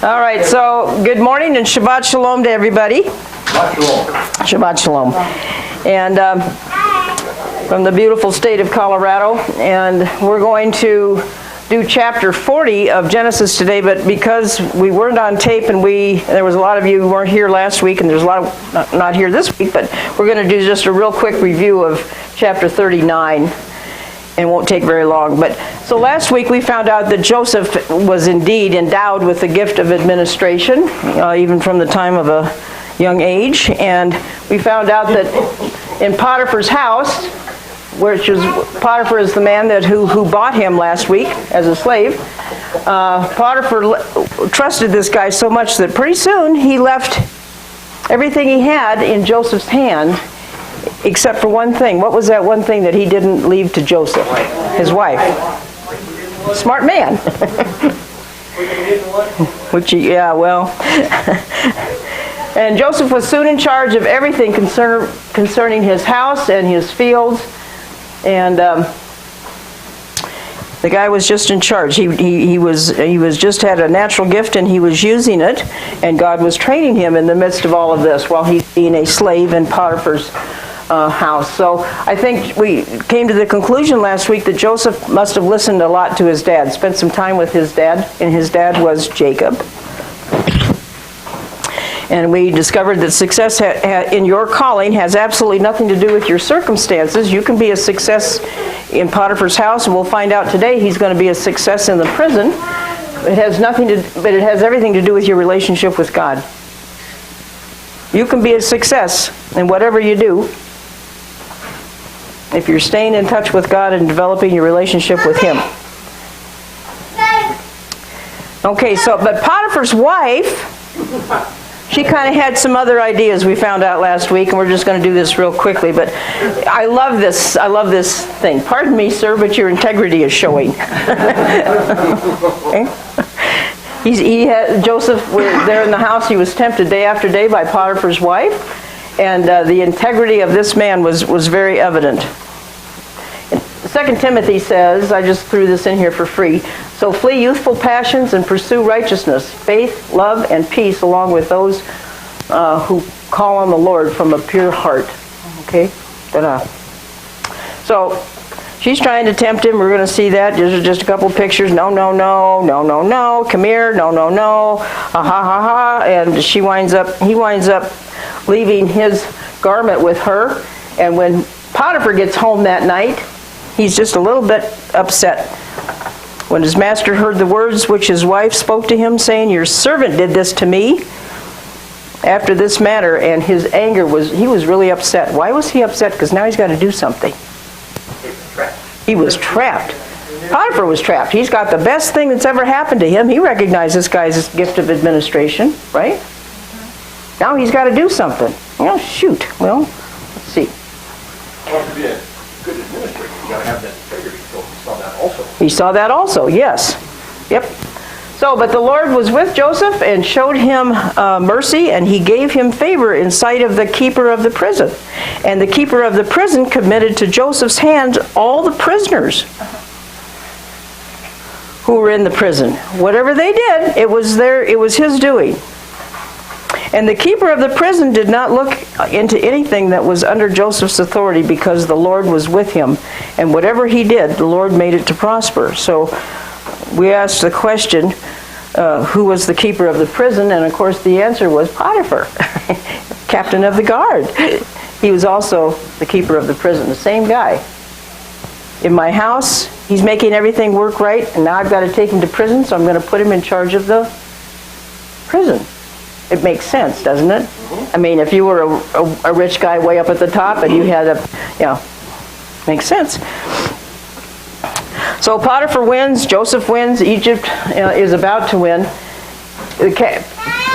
All right, so good morning and Shabbat Shalom to everybody. Shabbat Shalom. And from the beautiful state of Colorado. And we're going to do chapter 40 of Genesis today, but because we weren't on tape and there was a lot of you who weren't here last week, and there's a lot of not here this week, but we're going to do just a real quick review of chapter 39. And won't take very long. But so last week we found out that Joseph was indeed endowed with the gift of administration, even from the time of a young age. And we found out that in Potiphar's house, which is Potiphar is the man who bought him last week as a slave, Potiphar trusted this guy so much that pretty soon he left everything he had in Joseph's hand, except for one thing. What was that one thing that he didn't leave to Joseph? His wife. Smart man. And Joseph was soon in charge of everything concerning his house and his fields. And the guy was just in charge. He was just had a natural gift, and he was using it. And God was training him in the midst of all of this while he's being a slave in Potiphar's house. So I think we came to the conclusion last week that Joseph must have listened a lot to his dad, spent some time with his dad, and his dad was Jacob. And we discovered that success in your calling has absolutely nothing to do with your circumstances. You can be a success in Potiphar's house, and we'll find out today he's going to be a success in the prison. It has but it has everything to do with your relationship with God. You can be a success in whatever you do if you're staying in touch with God and developing your relationship with Him. Okay, but Potiphar's wife, she kind of had some other ideas we found out last week, and we're just going to do this real quickly. But I love this thing. Pardon me, sir, but your integrity is showing. Okay? Joseph was there in the house. He was tempted day after day by Potiphar's wife. And the integrity of this man was very evident. 2 Timothy says, I just threw this in here for free, so flee youthful passions and pursue righteousness, faith, love, and peace, along with those who call on the Lord from a pure heart. Okay? So she's trying to tempt him. We're going to see that. There's just a couple pictures. No, no, no, no, no, no. Come here. No, no, no. Ha, ha, ha, ha. And he winds up leaving his garment with her. And when Potiphar gets home that night, he's just a little bit upset. When his master heard the words which his wife spoke to him, saying, "Your servant did this to me," after this matter, and his anger he was really upset. Why was he upset? Because now he's got to do something. He was trapped. Potiphar was trapped. He's got the best thing that's ever happened to him. He recognized this guy's gift of administration, right? Now he's got to do something. Shoot. Well, let's see. Well, to be a good administrator, you got to have that integrity. So he saw that also. He saw that also, yes. Yep. But the Lord was with Joseph and showed him mercy, and he gave him favor in sight of the keeper of the prison. And the keeper of the prison committed to Joseph's hand all the prisoners who were in the prison. Whatever they did, it was his doing. And the keeper of the prison did not look into anything that was under Joseph's authority, because the Lord was with him. And whatever he did, the Lord made it to prosper. So we asked the question, who was the keeper of the prison? And of course the answer was Potiphar, captain of the guard. He was also the keeper of the prison, the same guy. In my house, he's making everything work right, and now I've got to take him to prison, so I'm going to put him in charge of the prison. It makes sense, doesn't it? I mean, if you were a rich guy way up at the top and you had makes sense. So Potiphar wins, Joseph wins, Egypt is about to win.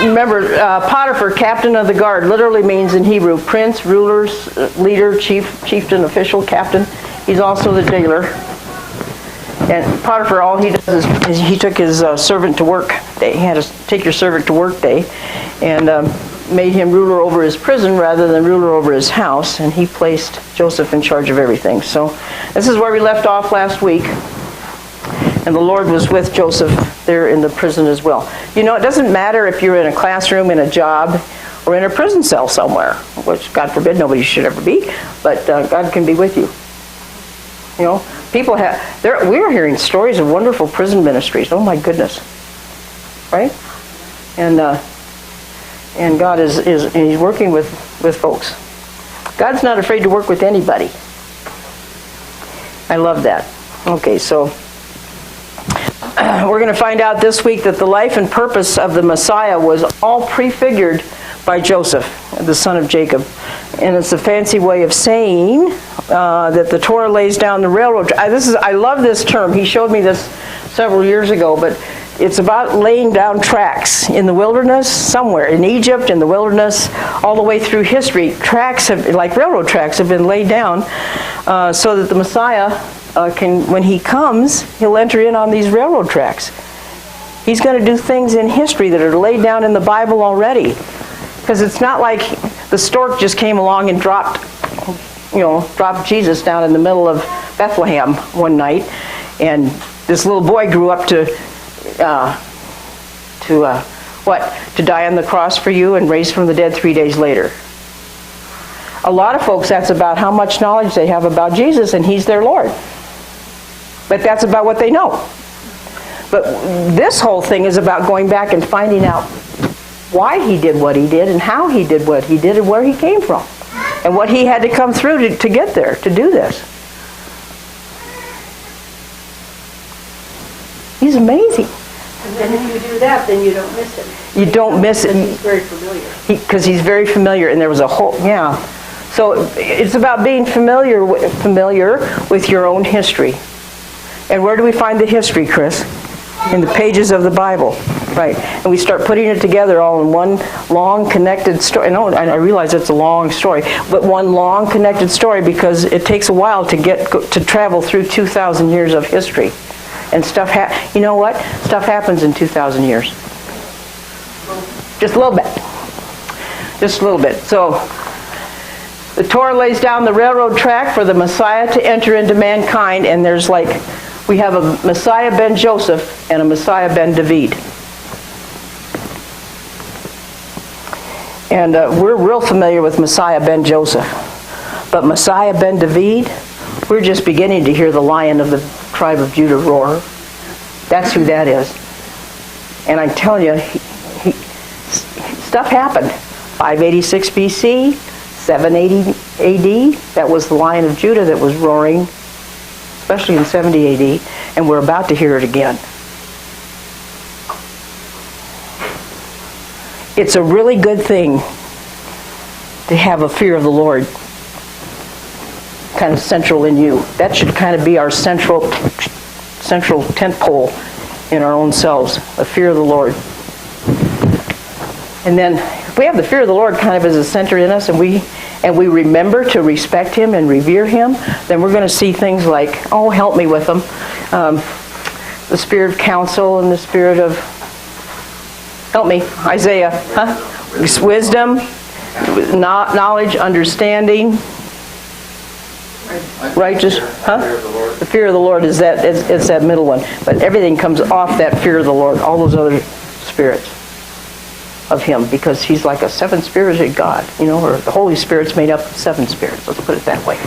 Remember, Potiphar, captain of the guard, literally means in Hebrew, prince, ruler, leader, chieftain, official, captain. He's also the jailer. And Potiphar, all he does is he took his servant to work day. He had to take your servant to work day, and made him ruler over his prison rather than ruler over his house. And he placed Joseph in charge of everything. So this is where we left off last week. And the Lord was with Joseph there in the prison as well. You know, it doesn't matter if you're in a classroom, in a job, or in a prison cell somewhere, which God forbid nobody should ever be, but God can be with you. You know, people we're hearing stories of wonderful prison ministries. Oh my goodness. Right? And God he's working with folks. God's not afraid to work with anybody. I love that. Okay, so we're going to find out this week that the life and purpose of the Messiah was all prefigured by Joseph, the son of Jacob. And it's a fancy way of saying that the Torah lays down the railroad. I love this term. He showed me this several years ago, but it's about laying down tracks in the wilderness, somewhere in Egypt, in the wilderness, all the way through history. Tracks like railroad tracks have been laid down so that the Messiah when he comes, he'll enter in on these railroad tracks. He's going to do things in history that are laid down in the Bible already. Because it's not like the stork just came along and dropped Jesus down in the middle of Bethlehem one night, and this little boy grew up to die on the cross for you and raise from the dead 3 days later. A lot of folks, that's about how much knowledge they have about Jesus, and he's their Lord. But that's about what they know. But this whole thing is about going back and finding out why he did what he did, and how he did what he did, and where he came from, and what he had to come through to get there, to do this. He's amazing. And then if you do that, then you don't miss it. You don't miss it. He's very familiar. Because he's very familiar, and there was a whole, So it's about being familiar with your own history. And where do we find the history, Chris? In the pages of the Bible. Right. And we start putting it together all in one long connected story. I realize it's a long story, but one long connected story, because it takes a while to travel through 2,000 years of history. And you know what? Stuff happens in 2,000 years. Just a little bit. Just a little bit. So, the Torah lays down the railroad track for the Messiah to enter into mankind, and we have a Messiah ben Joseph and a Messiah ben David. And we're real familiar with Messiah ben Joseph. But Messiah ben David, we're just beginning to hear the Lion of the tribe of Judah roar. That's who that is. And I tell you, stuff happened. 586 BC, 780 AD, that was the Lion of Judah that was roaring, especially in 70 AD, and we're about to hear it again. It's a really good thing to have a fear of the Lord kind of central in you. That should kind of be our central tent pole in our own selves, a fear of the Lord. And then if we have the fear of the Lord kind of as a center in us, and we remember to respect him and revere him, then we're going to see things like, oh, help me with them, the spirit of counsel and the spirit of, help me, Isaiah, wisdom, knowledge, understanding, righteous, the fear of the Lord is it's that middle one. But everything comes off that fear of the Lord, all those other spirits of him, because he's like a seven-spirited God, or the Holy Spirit's made up of 7 spirits. Let's put it that way.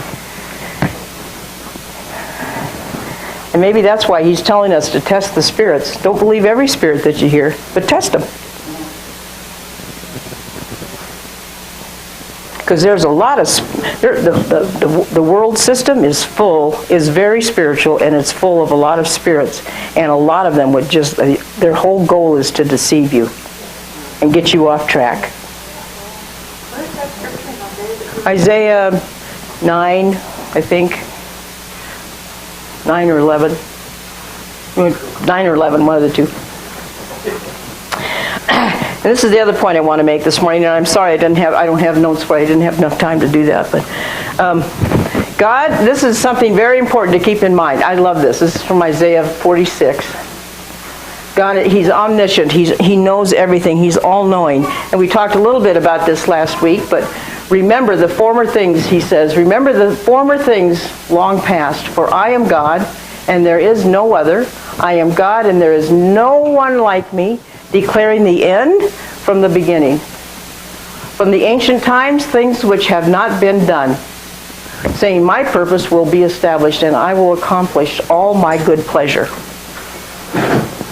And maybe that's why he's telling us to test the spirits. Don't believe every spirit that you hear, but test them. Because there's a lot of the world system is very spiritual, and it's full of a lot of spirits, and a lot of them would their whole goal is to deceive you and get you off track. Isaiah 9, I think, 9 or 11. 9 or 11, one of the two. And this is the other point I want to make this morning, and I'm sorry I don't have notes for it. I didn't have enough time to do that. But God, this is something very important to keep in mind. I love this. This is from Isaiah 46. God, he's omniscient. He knows everything. He's all-knowing. And we talked a little bit about this last week, but remember the former things, he says. Remember the former things long past, for I am God, and there is no other. I am God, and there is no one like me, declaring the end from the beginning. From the ancient times, things which have not been done, saying, my purpose will be established, and I will accomplish all my good pleasure.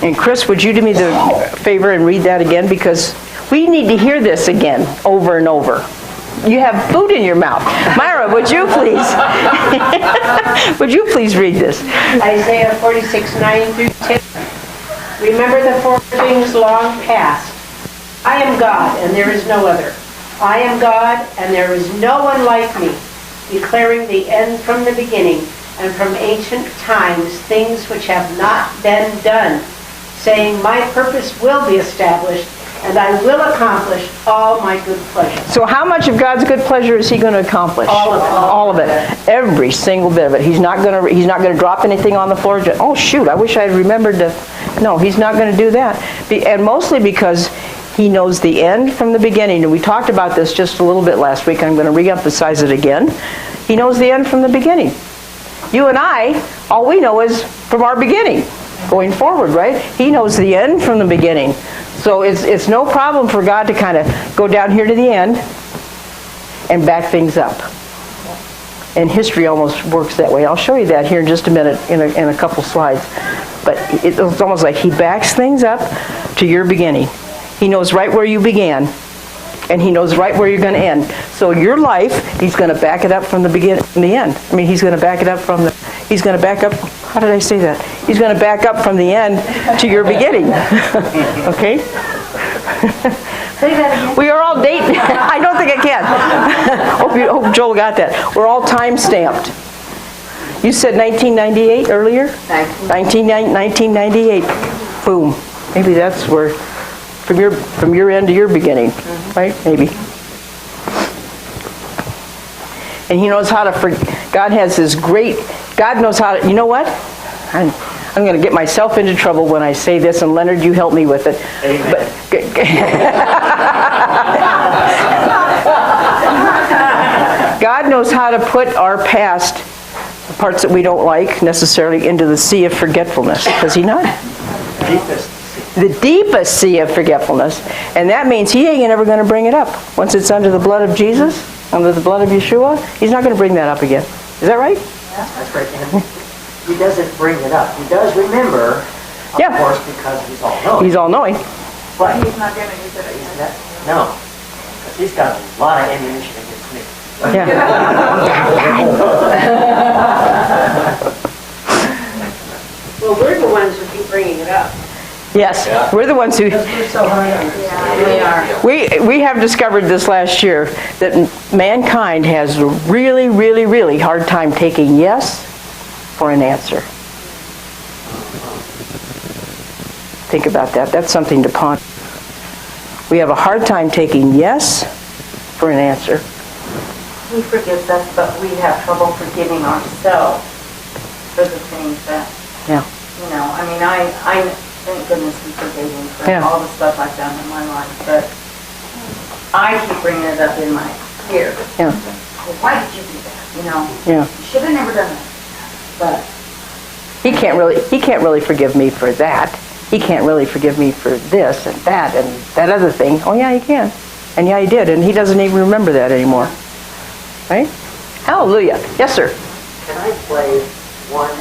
And Chris, would you do me the favor and read that again? Because we need to hear this again, over and over. You have food in your mouth. Myra, would you please? Would you please read this? Isaiah 46, 9 through 10. Remember the former things long past. I am God, and there is no other. I am God, and there is no one like me, declaring the end from the beginning, and from ancient times things which have not been done, saying, my purpose will be established, and I will accomplish all my good pleasure. So how much of God's good pleasure is he going to accomplish? All of it. All of it. Every single bit of it. He's not going to drop anything on the floor. Oh shoot, I wish I had remembered to. No, he's not going to do that. And mostly because he knows the end from the beginning. And we talked about this just a little bit last week. I'm going to re-emphasize it again. He knows the end from the beginning. You and I, all we know is from our beginning, going forward, right? He knows the end from the beginning. So it's no problem for God to kind of go down here to the end and back things up. And history almost works that way. I'll show you that here in just a minute in a couple slides. But it's almost like he backs things up to your beginning. He knows right where you began, and he knows right where you're going to end. So your life, he's going to back it up from the beginning, from the end. I mean, he's going to back it up from the. He's going to back up. How did I say that? He's going to back up from the end to your beginning. Okay. Say that again. We are all dating. I don't think I can. Hope Joel got that. We're all time stamped. You said 1998 earlier? 1998. Boom. Maybe that's where, from your end to your beginning, right? Maybe. And he knows how to God has his great. God knows how to. You know what? I'm going to get myself into trouble when I say this, and Leonard, you help me with it. Amen. God knows how to put our past, the parts that we don't like necessarily, into the sea of forgetfulness. Does he not? The deepest sea of forgetfulness. And that means he ain't ever going to bring it up. Once it's under the blood of Jesus, under the blood of Yeshua, he's not going to bring that up again. Is that right? That's right. And he doesn't bring it up. He does remember, of course, because he's all-knowing. He's all-knowing. But he's not going to use it again. No. Because he's got a lot of ammunition against me. Yeah. Well, we're the ones who keep bringing it up. Yes, we're the ones who. We're so hard on it. Yeah, we are. We have discovered this last year that mankind has a really, really, really hard time taking yes for an answer. Think about that. That's something to ponder. We have a hard time taking yes for an answer. He forgives us, but we have trouble forgiving ourselves for the things that, Yeah. I mean, I thank goodness he forgave me for all the stuff I've done in my life, but I keep bringing it up in my ear. Yeah. Well, why did you do that? Yeah. You should have never done that. But He can't really forgive me for that. He can't really forgive me for this and that other thing. Oh yeah, he can. And yeah, he did. And he doesn't even remember that anymore. Right? Hallelujah. Yes, sir. Can I play one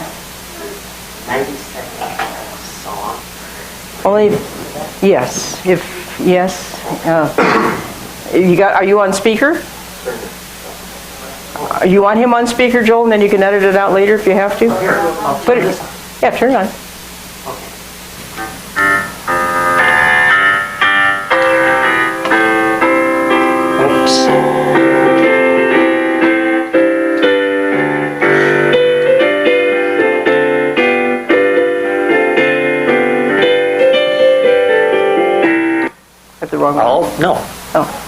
90-second song? Only, yes. If yes, Are you on speaker? You want him on speaker, Joel, and then you can edit it out later if you have to. Here, I'll Put turn it. this on. Yeah, turn it on. Oops. Got the wrong one. Oh, no. Oh.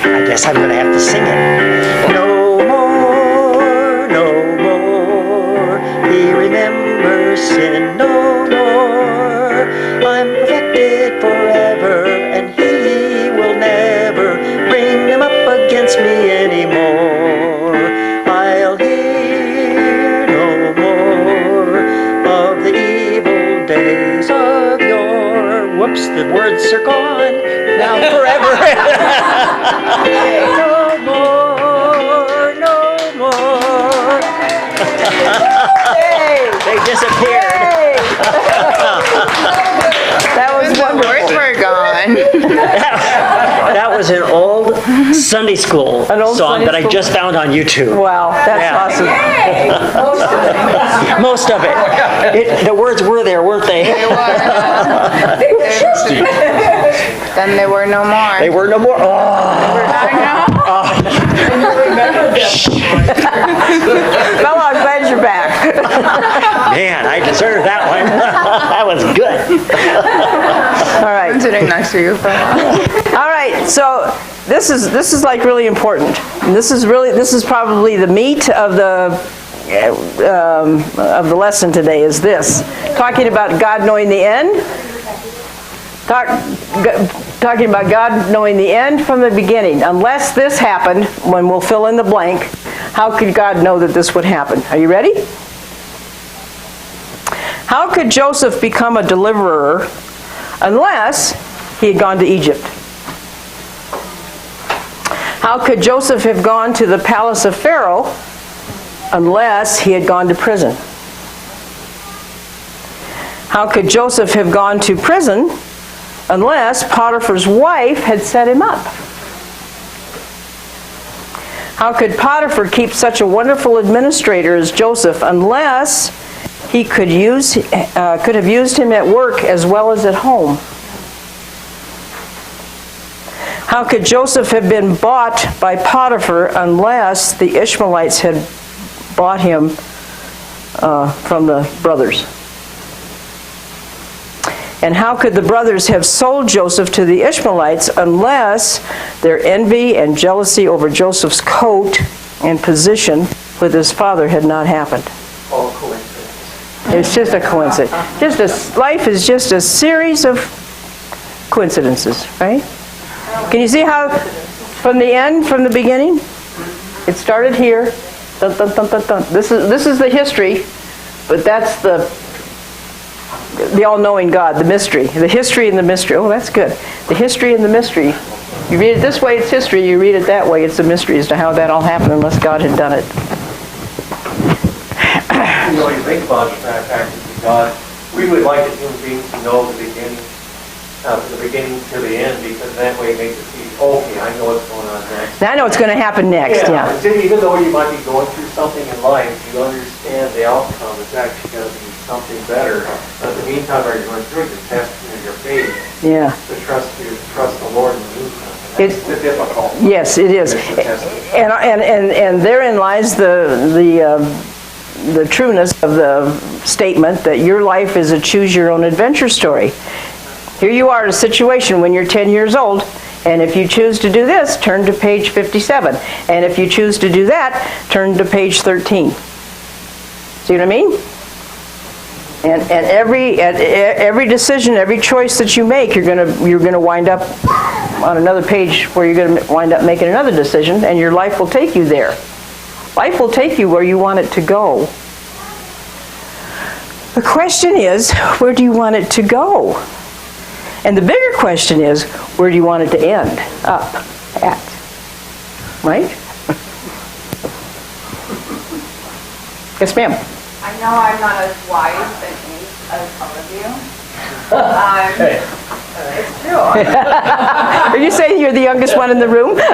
I guess I'm going to have to sing it. No more, no more. He remembers sin no more. I'm perfected forever, and he will never bring them up against me anymore. I'll hear No more. Hey! They disappeared. Hey! That was wonderful. Words were gone. That was an old Sunday school An old song Sunday that I school- just found on YouTube. Wow, that's Yeah. awesome. Most of it. The words were there, weren't they? Then there were no more. They were no more. Oh, I know. Well, I'm glad you're back. man, I deserved that one. That was good. All right. I'm sitting next to you for a while. All right, so this is like really important. And this is probably the meat of the lesson today. Is this talking about God knowing the end? Talking about God knowing the end from the beginning. Unless this happened, when we'll fill in the blank, how could God know that this would happen? Are you ready? How could Joseph become a deliverer unless he had gone to Egypt? How could Joseph have gone to the palace of Pharaoh unless he had gone to prison? How could Joseph have gone to prison unless Potiphar's wife had set him up? How could Potiphar keep such a wonderful administrator as Joseph unless he could have used him at work as well as at home? How could Joseph have been bought by Potiphar unless the Ishmaelites had bought him from the brothers? And how could the brothers have sold Joseph to the Ishmaelites unless their envy and jealousy over Joseph's coat and position with his father had not happened? All coincidence. It's just a coincidence. Life is just a series of coincidences, right? Can you see how from the end, from the beginning, it started here. Dun, dun, dun, dun, dun. This is the history, but that's the all-knowing God, the mystery, the history and the mystery. Oh, that's good. The history and the mystery. You read it this way, it's history. You read it that way, it's a mystery as to how that all happened unless God had done it. You know, you think about the fact that God, we would like as human beings to know the beginning, from the beginning to the end, because that way it makes it see, okay, I know what's going on next. Now I know what's going to happen next, yeah. So even though you might be going through something in life, you understand the outcome is actually going to be something better. But in the meantime, while you're going through it, you're testing your faith Yeah. to trust the Lord in the meantime. That's the difficult. Yes, it is. And therein lies the trueness of the statement that your life is a choose-your-own-adventure story. Here you are in a situation when you're 10 years old, and if you choose to do this, turn to page 57. And if you choose to do that, turn to page 13. See what I mean? And every decision, every choice that you make, you're gonna wind up on another page where you're gonna wind up making another decision, and your life will take you there. Life will take you where you want it to go. The question is, where do you want it to go? And the bigger question is, where do you want it to end up at? Right? Yes, ma'am. I know I'm not as wise and age as some of you. It's true. Are you saying you're the youngest one in the room? But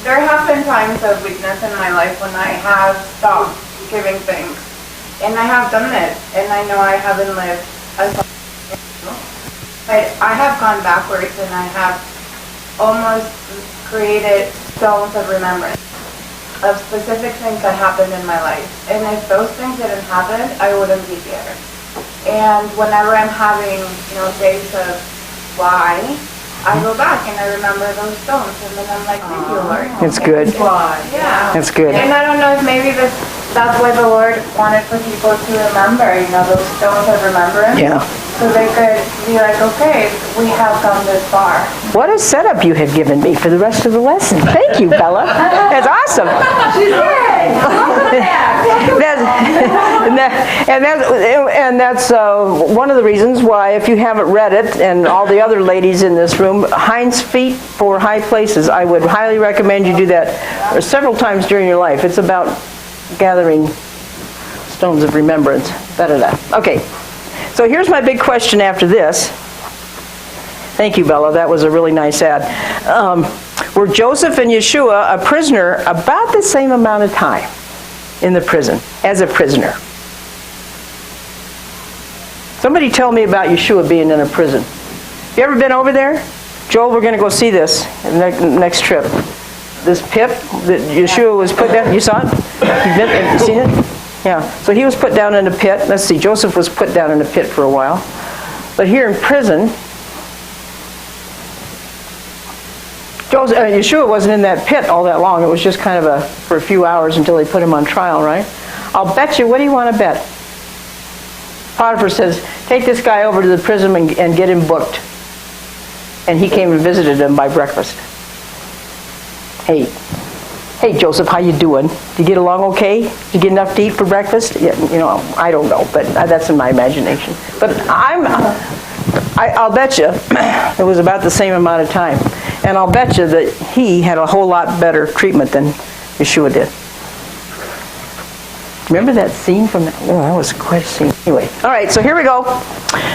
there have been times of weakness in my life when I have stopped giving things. And I have done it, and I know I haven't lived as long as you. But I have gone backwards, and I have almost created stones of remembrance of specific things that happened in my life. And if those things didn't happen, I wouldn't be here. And whenever I'm having, days of why, I go back and I remember those stones, and then I'm like, thank you, Lord. It's good. Yeah. That's good. And I don't know if maybe that's why the Lord wanted for people to remember, those stones of remembrance. Yeah. So they could be like, okay, we have come this far. What a setup you have given me for the rest of the lesson. Thank you, Bella. That's awesome. And that's one of the reasons why, if you haven't read it, and all the other ladies in this room, Hinds Feet for High Places, I would highly recommend you do that several times during your life. It's about gathering stones of remembrance. Da-da-da. Okay, so here's my big question after this. Thank you, Bella. That was a really nice ad. Were Joseph and Yeshua a prisoner about the same amount of time in the prison, as a prisoner? Somebody tell me about Yeshua being in a prison. You ever been over there? Joel, we're going to go see this next trip. This pit that Yeshua was put down. You saw it? Have you seen it? Yeah. So he was put down in a pit. Let's see. Joseph was put down in a pit for a while. But here in prison, Yeshua wasn't in that pit all that long. It was just kind of for a few hours until they put him on trial, right? I'll bet you, what do you want to bet? Potiphar says, take this guy over to the prison and get him booked. And he came and visited him by breakfast. Hey Joseph, how you doing? Did you get along okay? Did you get enough to eat for breakfast? Yeah, I don't know, but that's in my imagination. But I'll bet you it was about the same amount of time. And I'll bet you that he had a whole lot better treatment than Yeshua did. Remember that scene from that? Oh, that was quite a scene. Anyway, all right, so here we go.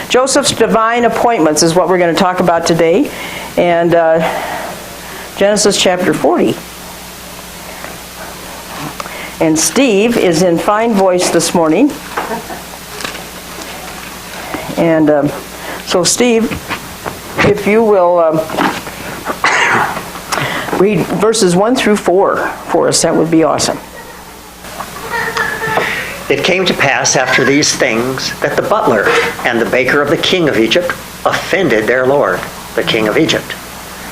Joseph's divine appointments is what we're going to talk about today. And Genesis chapter 40. And Steve is in fine voice this morning. And so Steve, if you will read verses 1 through 4 for us, that would be awesome. It came to pass after these things that the butler and the baker of the king of Egypt offended their lord, the king of Egypt.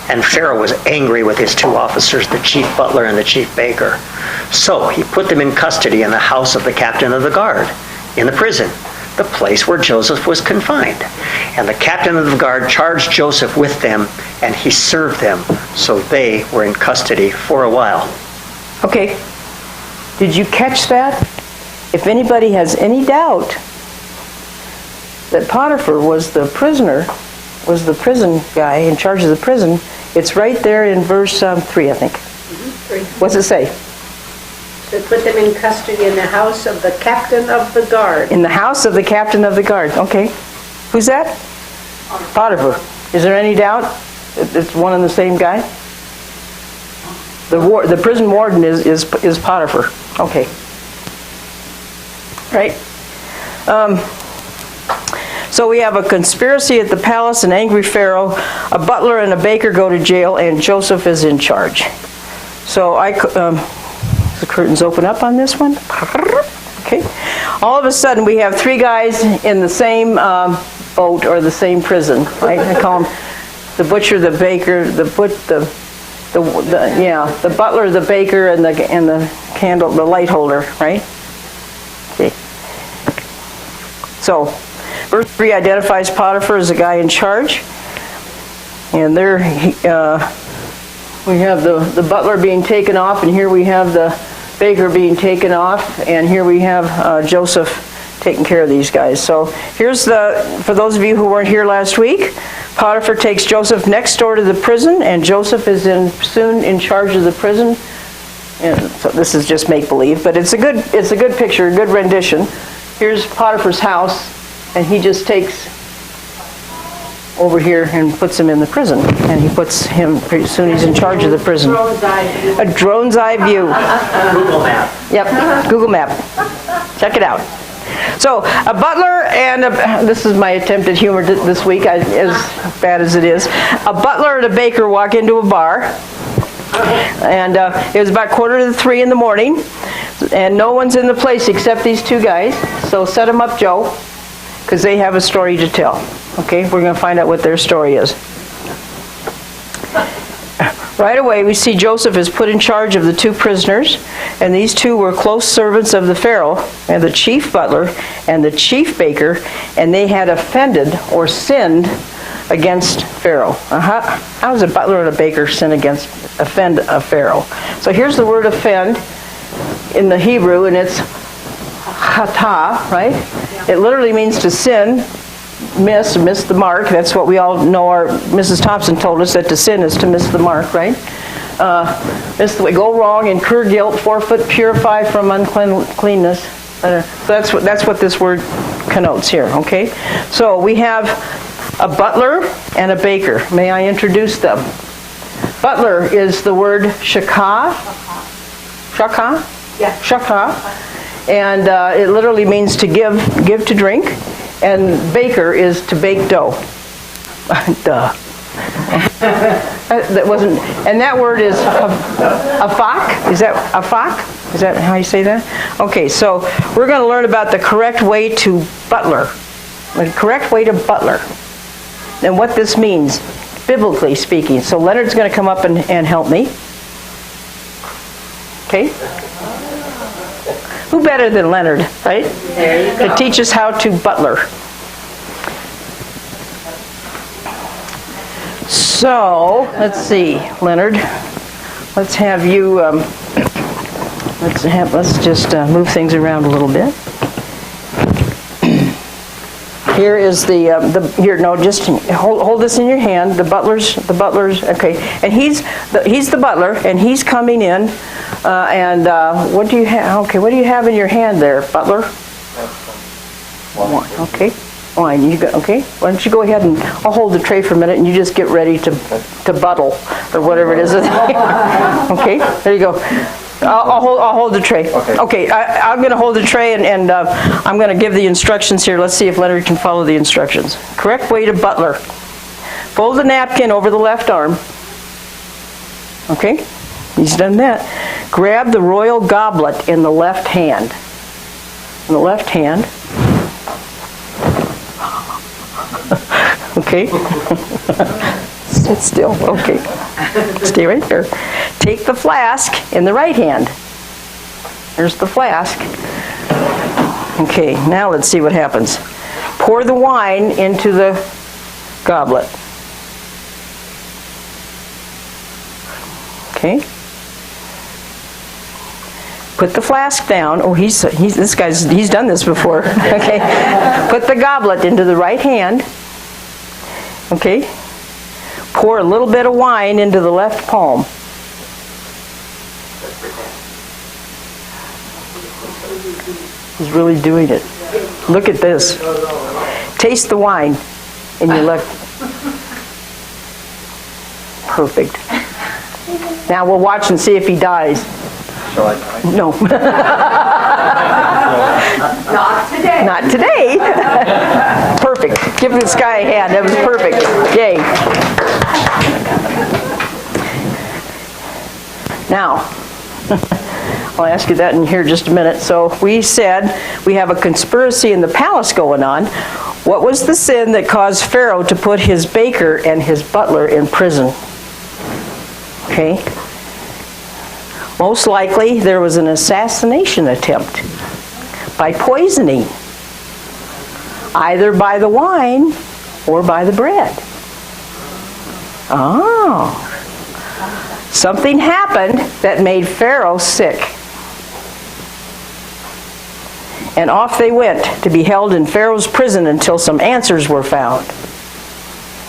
And Pharaoh was angry with his two officers, the chief butler and the chief baker. So he put them in custody in the house of the captain of the guard, in the prison, the place where Joseph was confined. And the captain of the guard charged Joseph with them, and he served them. So they were in custody for a while. Okay, did you catch that? If anybody has any doubt that Potiphar was the prisoner, was the prison guy in charge of the prison, it's right there in verse 3, I think. What's it say? To put them in custody in the house of the captain of the guard. In the house of the captain of the guard. Okay. Who's that? Potiphar. Is there any doubt it's one and the same guy? The prison warden is Potiphar. Okay. Right? So we have a conspiracy at the palace, an angry Pharaoh, a butler and a baker go to jail, and Joseph is in charge. So the curtains open up on this one. Okay. All of a sudden we have three guys in the same boat or the same prison. Right? I call them the butcher, the baker, the butler, the baker, and the candle, the light holder. Right? Okay. So, verse 3 identifies Potiphar as the guy in charge. And there we have the butler being taken off, and here we have the baker being taken off, and here we have Joseph taking care of these guys. So here's for those of you who weren't here last week, Potiphar takes Joseph next door to the prison, and Joseph is soon in charge of the prison. And so this is just make-believe, but it's a good picture, a good rendition. Here's Potiphar's house, and he just takes over here and puts him in the prison. And he puts him, pretty soon he's in charge of the prison. A drone's eye view. Google map. Yep, Google map. Check it out. So, a butler and this is my attempt at humor this week, as bad as it is. A butler and a baker walk into a bar. And it was about 2:45 in the morning. And no one's in the place except these two guys. So set them up, Joe, because they have a story to tell. Okay, we're going to find out what their story is. Right away, we see Joseph is put in charge of the two prisoners, and these two were close servants of the Pharaoh, and the chief butler and the chief baker, and they had offended or sinned against Pharaoh. How does a butler and a baker offend a Pharaoh? So here's the word offend in the Hebrew, and it's chata, right? It literally means to sin, miss the mark. That's what we all know. Mrs. Thompson told us that to sin is to miss the mark, right? Miss the way, go wrong, incur guilt, forfeit, purify from uncleanness. So that's what this word connotes here, okay? So we have a butler and a baker. May I introduce them? Butler is the word shakah. Shakah? Yeah. Shakah. And it literally means to give to drink. And baker is to bake dough. Duh. That wasn't, and that word is afak. Is that afak? Is that how you say that? Okay, so we're going to learn about the correct way to butler. The correct way to butler. And what this means, biblically speaking. So Leonard's going to come up and help me. Okay? Who better than Leonard, right? There you go. To teach us how to butler. So, let's see, Leonard. Let's have you, let's just move things around a little bit. Here is just hold this in your hand. The butlers, okay. And he's the butler, and he's coming in. What do you have? Okay, what do you have in your hand there, butler? Wine. Okay, wine. Okay. Why don't you go ahead and I'll hold the tray for a minute, and you just get ready to buttle or whatever it is. Okay. There you go. I'll hold the tray. Okay. I'm going to hold the tray, and I'm going to give the instructions here. Let's see if Leonard can follow the instructions. Correct way to butler. Fold the napkin over the left arm. Okay. He's done that. Grab the royal goblet in the left hand. In the left hand. Okay. Sit still. Okay. Stay right there. Take the flask in the right hand. There's the flask. Okay, now let's see what happens. Pour the wine into the goblet. Okay. Put the flask down. Oh, he's done this before. Okay. Put the goblet into the right hand. Okay. Pour a little bit of wine into the left palm. He's really doing it. Look at this. Taste the wine in your left. Perfect. Now we'll watch and see if he dies. Shall I try? No. Not today. Not today. Perfect. Give this guy a hand. That was perfect. Yay. Now, I'll ask you that in here just a minute. So we said we have a conspiracy in the palace going on. What was the sin that caused Pharaoh to put his baker and his butler in prison? Okay. Most likely there was an assassination attempt by poisoning, either by the wine or by the bread. Oh. Something happened that made Pharaoh sick. And off they went to be held in Pharaoh's prison until some answers were found.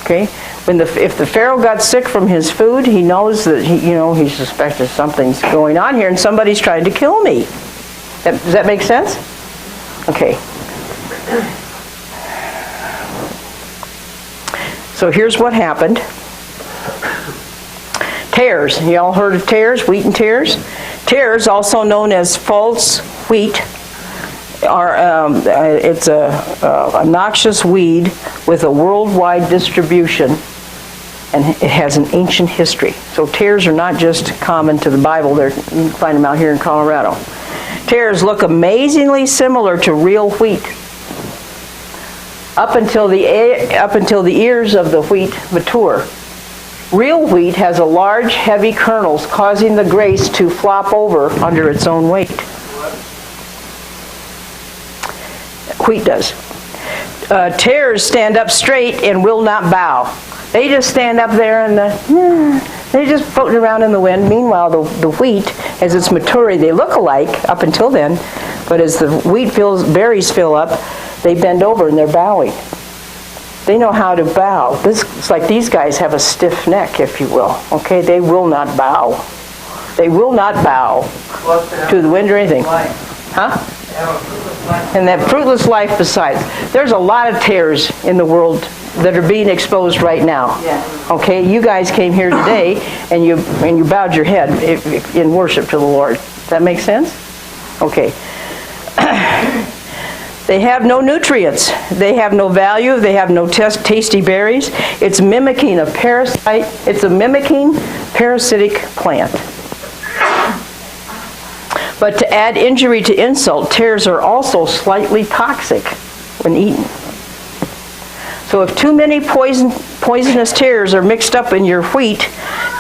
Okay? If the Pharaoh got sick from his food, he knows that he suspects something's going on here and somebody's trying to kill me. Does that make sense? Okay. So here's what happened. Tares. You all heard of tares? Wheat and tares? Tares, also known as false wheat, it's a noxious weed with a worldwide distribution, and it has an ancient history. So tares are not just common to the Bible. You can find them out here in Colorado. Tares look amazingly similar to real wheat up until the ears of the wheat mature. Real wheat has a large, heavy kernels, causing the grace to flop over under its own weight. Wheat does. Tares stand up straight and will not bow. They just stand up there and they're just floating around in the wind. Meanwhile, the wheat, as it's maturing, they look alike up until then, But as the berries fill up, they bend over and they're bowing. They know how to bow. It's like these guys have a stiff neck, if you will. Okay, they will not bow. They will not bow to the wind or anything. Huh? And that fruitless life besides. There's a lot of tares in the world that are being exposed right now. Okay, you guys came here today and you bowed your head in worship to the Lord. Does that make sense? Okay. They have no nutrients. They have no value. They have no tasty berries. It's mimicking a parasite. It's a mimicking parasitic plant. But to add injury to insult, tares are also slightly toxic when eaten. So if too many poisonous tares are mixed up in your wheat,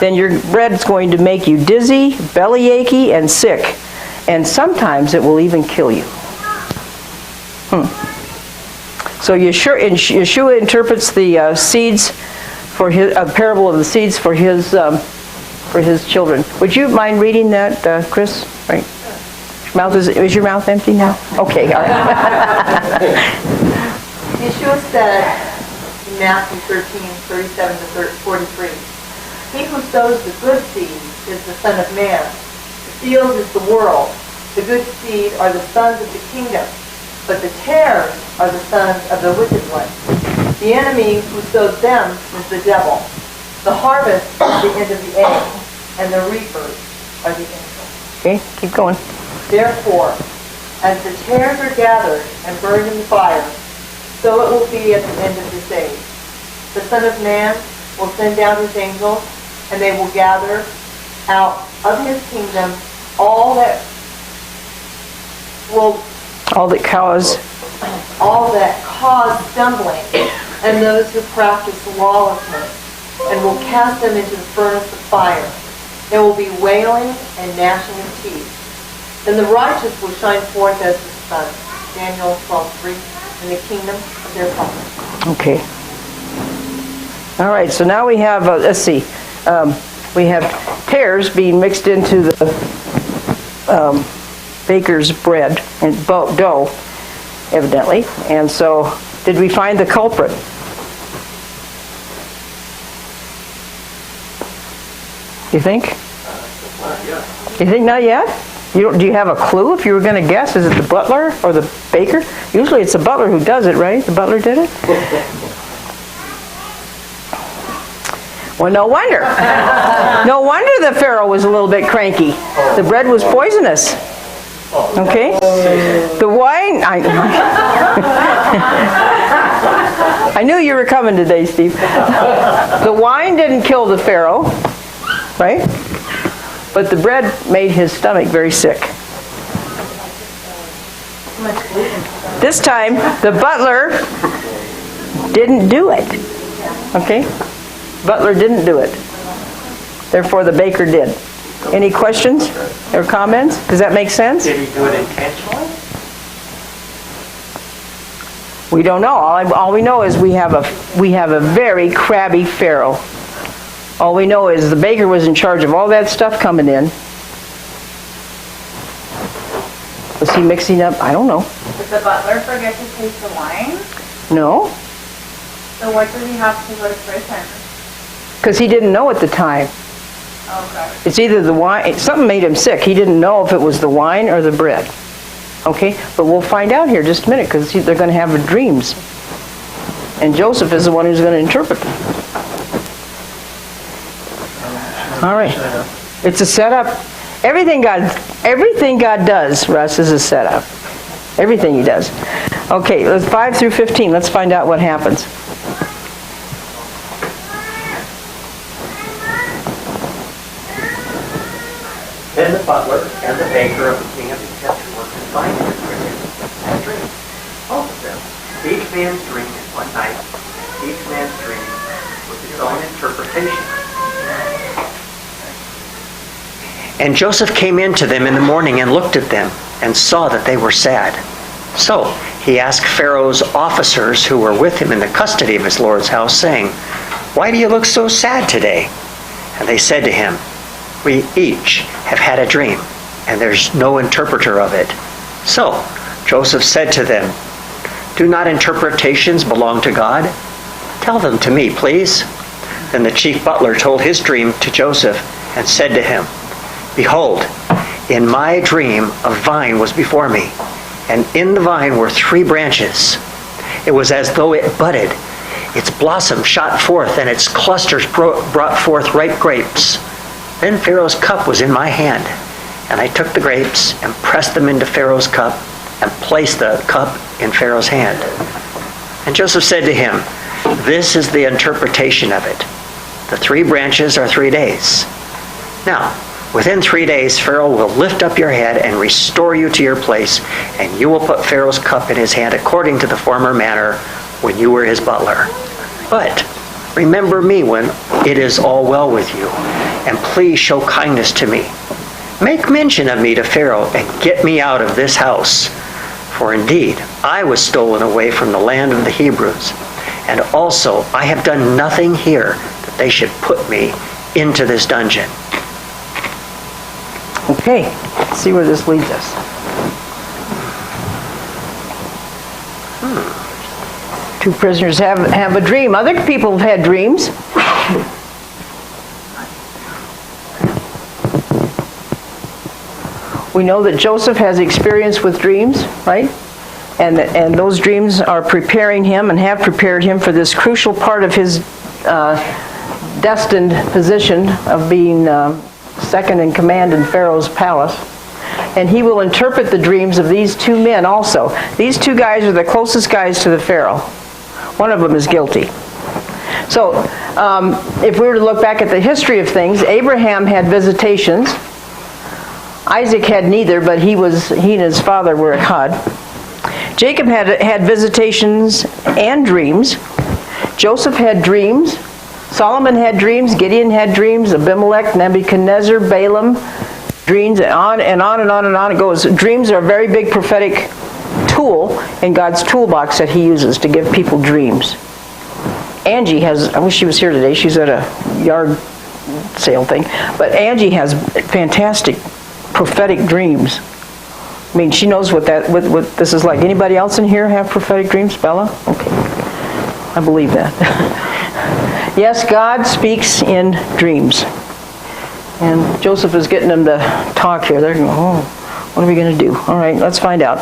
then your bread's going to make you dizzy, bellyachy, and sick. And sometimes it will even kill you. So Yeshua interprets the seeds for his parable of the seeds for his children. Would you mind reading that, Chris? Right. Is your mouth empty now? Okay. All right. Yeshua said in Matthew 13:37-43, "He who sows the good seed is the Son of Man. The field is the world. The good seed are the sons of the kingdom, but the tares are the sons of the wicked one. The enemy who sowed them is the devil. The harvest is the end of the age, and the reapers are the angels." Okay, keep going. "Therefore, as the tares are gathered and burned in the fire, so it will be at the end of this age. The Son of Man will send down his angels, and they will gather out of his kingdom all that cause stumbling, and those who practice lawlessness, and will cast them into the furnace of fire. There will be wailing and gnashing of teeth. Then the righteous will shine forth as the sun." Daniel 12:3, "in the kingdom of their Father." Okay. All right, so now we have, let's see, we have tares being mixed into the baker's bread and dough, evidently. And so, did we find the culprit? You think? You think not yet? Do you have a clue if you were going to guess? Is it the butler or the baker? Usually it's the butler who does it, right? The butler did it? Well, no wonder. No wonder the Pharaoh was a little bit cranky. The bread was poisonous. Okay? The wine... I knew you were coming today, Steve. The wine didn't kill the Pharaoh, right? But the bread made his stomach very sick. This time, the butler didn't do it. Okay? Butler didn't do it. Therefore, the baker did. Any questions or comments? Does that make sense? Did he do it intentionally? We don't know. All we know is we have a very crabby Pharaoh. All we know is the baker was in charge of all that stuff coming in. Was he mixing up? I don't know. Did the butler forget to taste the wine? No, So what did he have to go to prison? because he didn't know at the time. Okay. It's either the wine, something made him sick. He didn't know if it was the wine or the bread. Okay? But we'll find out here in just a minute, because they're going to have dreams. And Joseph is the one who's going to interpret them. All right. It's a setup. Everything God does, Russ, is a setup. Everything he does. Okay, let's 5 through 15. Let's find out what happens. Then the butler and the baker of the king of the kept work and finances with him and dream. Both of them. Each man's dream in one night. Each man's dream with his own interpretation. And Joseph came in to them in the morning and looked at them and saw that they were sad. So he asked Pharaoh's officers who were with him in the custody of his lord's house, saying, "Why do you look so sad today?" And they said to him, "We each have had a dream, and there's no interpreter of it." So Joseph said to them, "Do not interpretations belong to God? Tell them to me, please." Then the chief butler told his dream to Joseph and said to him, "Behold, in my dream a vine was before me, and in the vine were 3 branches. It was as though it budded. Its blossom shot forth, and its clusters brought forth ripe grapes. Then Pharaoh's cup was in my hand, and I took the grapes and pressed them into Pharaoh's cup and placed the cup in Pharaoh's hand." And Joseph said to him, "This is the interpretation of it. The 3 branches are 3 days. Now, within 3 days, Pharaoh will lift up your head and restore you to your place, and you will put Pharaoh's cup in his hand according to the former manner when you were his butler. But remember me when it is all well with you, and please show kindness to me. Make mention of me to Pharaoh and get me out of this house. For indeed, I was stolen away from the land of the Hebrews, and also I have done nothing here that they should put me into this dungeon." Okay, let's see where this leads us. Two prisoners have a dream. Other people have had dreams. We know that Joseph has experience with dreams, right? And those dreams are preparing him and have prepared him for this crucial part of his destined position of being second in command in Pharaoh's palace. And he will interpret the dreams of these 2 men also. These 2 guys are the closest guys to the Pharaoh. One of them is guilty. So if we were to look back at the history of things, Abraham had visitations. Isaac had neither, but he and his father were at Hod. Jacob had visitations and dreams. Joseph had dreams. Solomon had dreams. Gideon had dreams. Abimelech, Nebuchadnezzar, Balaam, dreams, and on and on and on and on it goes. Dreams are a very big prophetic tool in God's toolbox that he uses to give people dreams. Angie has, I wish she was here today, she's at a yard sale thing, but Angie has fantastic prophetic dreams. I mean, she knows what this is like. Anybody else in here have prophetic dreams? Bella? Okay. I believe that. Yes, God speaks in dreams. And Joseph is getting them to talk here. They're going, "Oh, what are we going to do?" All right, let's find out.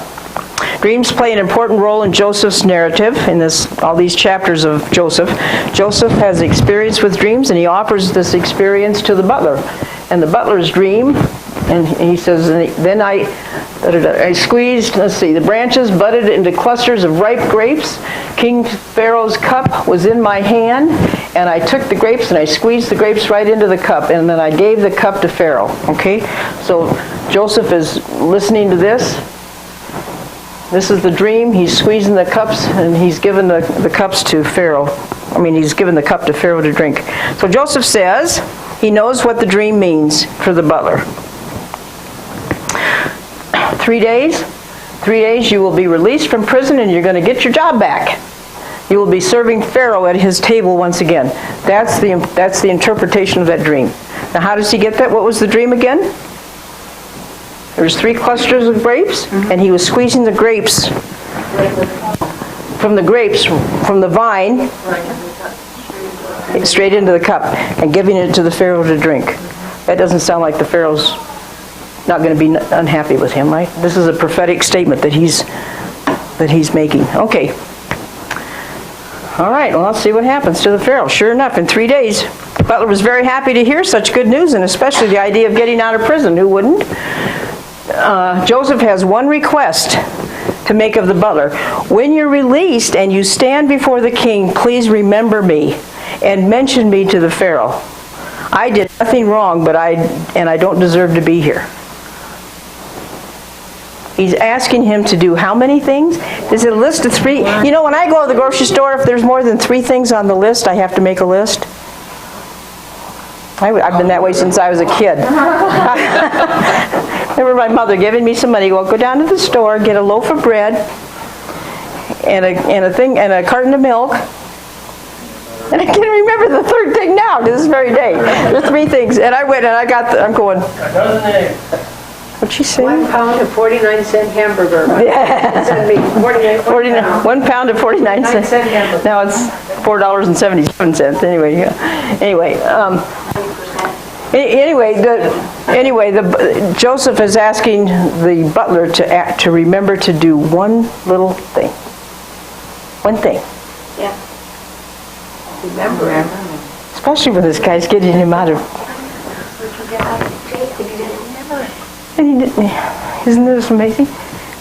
Dreams play an important role in Joseph's narrative in all these chapters of Joseph. Joseph has experience with dreams, and he offers this experience to the butler. And the butler's dream, and he says, "Then I squeezed, the branches budded into clusters of ripe grapes. King Pharaoh's cup was in my hand, and I took the grapes and I squeezed the grapes right into the cup, and then I gave the cup to Pharaoh." Okay? So Joseph is listening to this. This is the dream. He's squeezing the cups, and he's given the cups to Pharaoh. He's given the cup to Pharaoh to drink. So Joseph says he knows what the dream means for the butler. 3 days. 3 days you will be released from prison, and you're going to get your job back. You will be serving Pharaoh at his table once again. That's the interpretation of that dream. Now, how does he get that? What was the dream again? There's 3 clusters of grapes, and he was squeezing the grapes from the vine, straight into the cup, and giving it to the Pharaoh to drink. That doesn't sound like the Pharaoh's not going to be unhappy with him, right? This is a prophetic statement that he's making. Okay. All right, well, let's see what happens to the Pharaoh. Sure enough, in 3 days, the butler was very happy to hear such good news, and especially the idea of getting out of prison. Who wouldn't? Joseph has one request to make of the butler. "When you're released and you stand before the king, please remember me and mention me to the Pharaoh. I did nothing wrong, but I don't deserve to be here." He's asking him to do how many things? Is it a list of 3? You know, when I go to the grocery store, if there's more than 3 things on the list, I have to make a list. I've been that way since I was a kid. Remember my mother giving me some money. Well, go down to the store, get a loaf of bread, and a carton of milk. And I can't remember the 3rd thing now to this very day. There's 3 things, and I went and I got. I'm going. A What'd she say? 1 pound of 49-cent hamburger. Send me 1 pound of 49 cents. hamburger. Now it's $4.77. Anyway, Joseph is asking the butler to remember to do one little thing. One thing. Yeah. Remember. Especially when this guy's getting him out of. And he didn't. Isn't this amazing?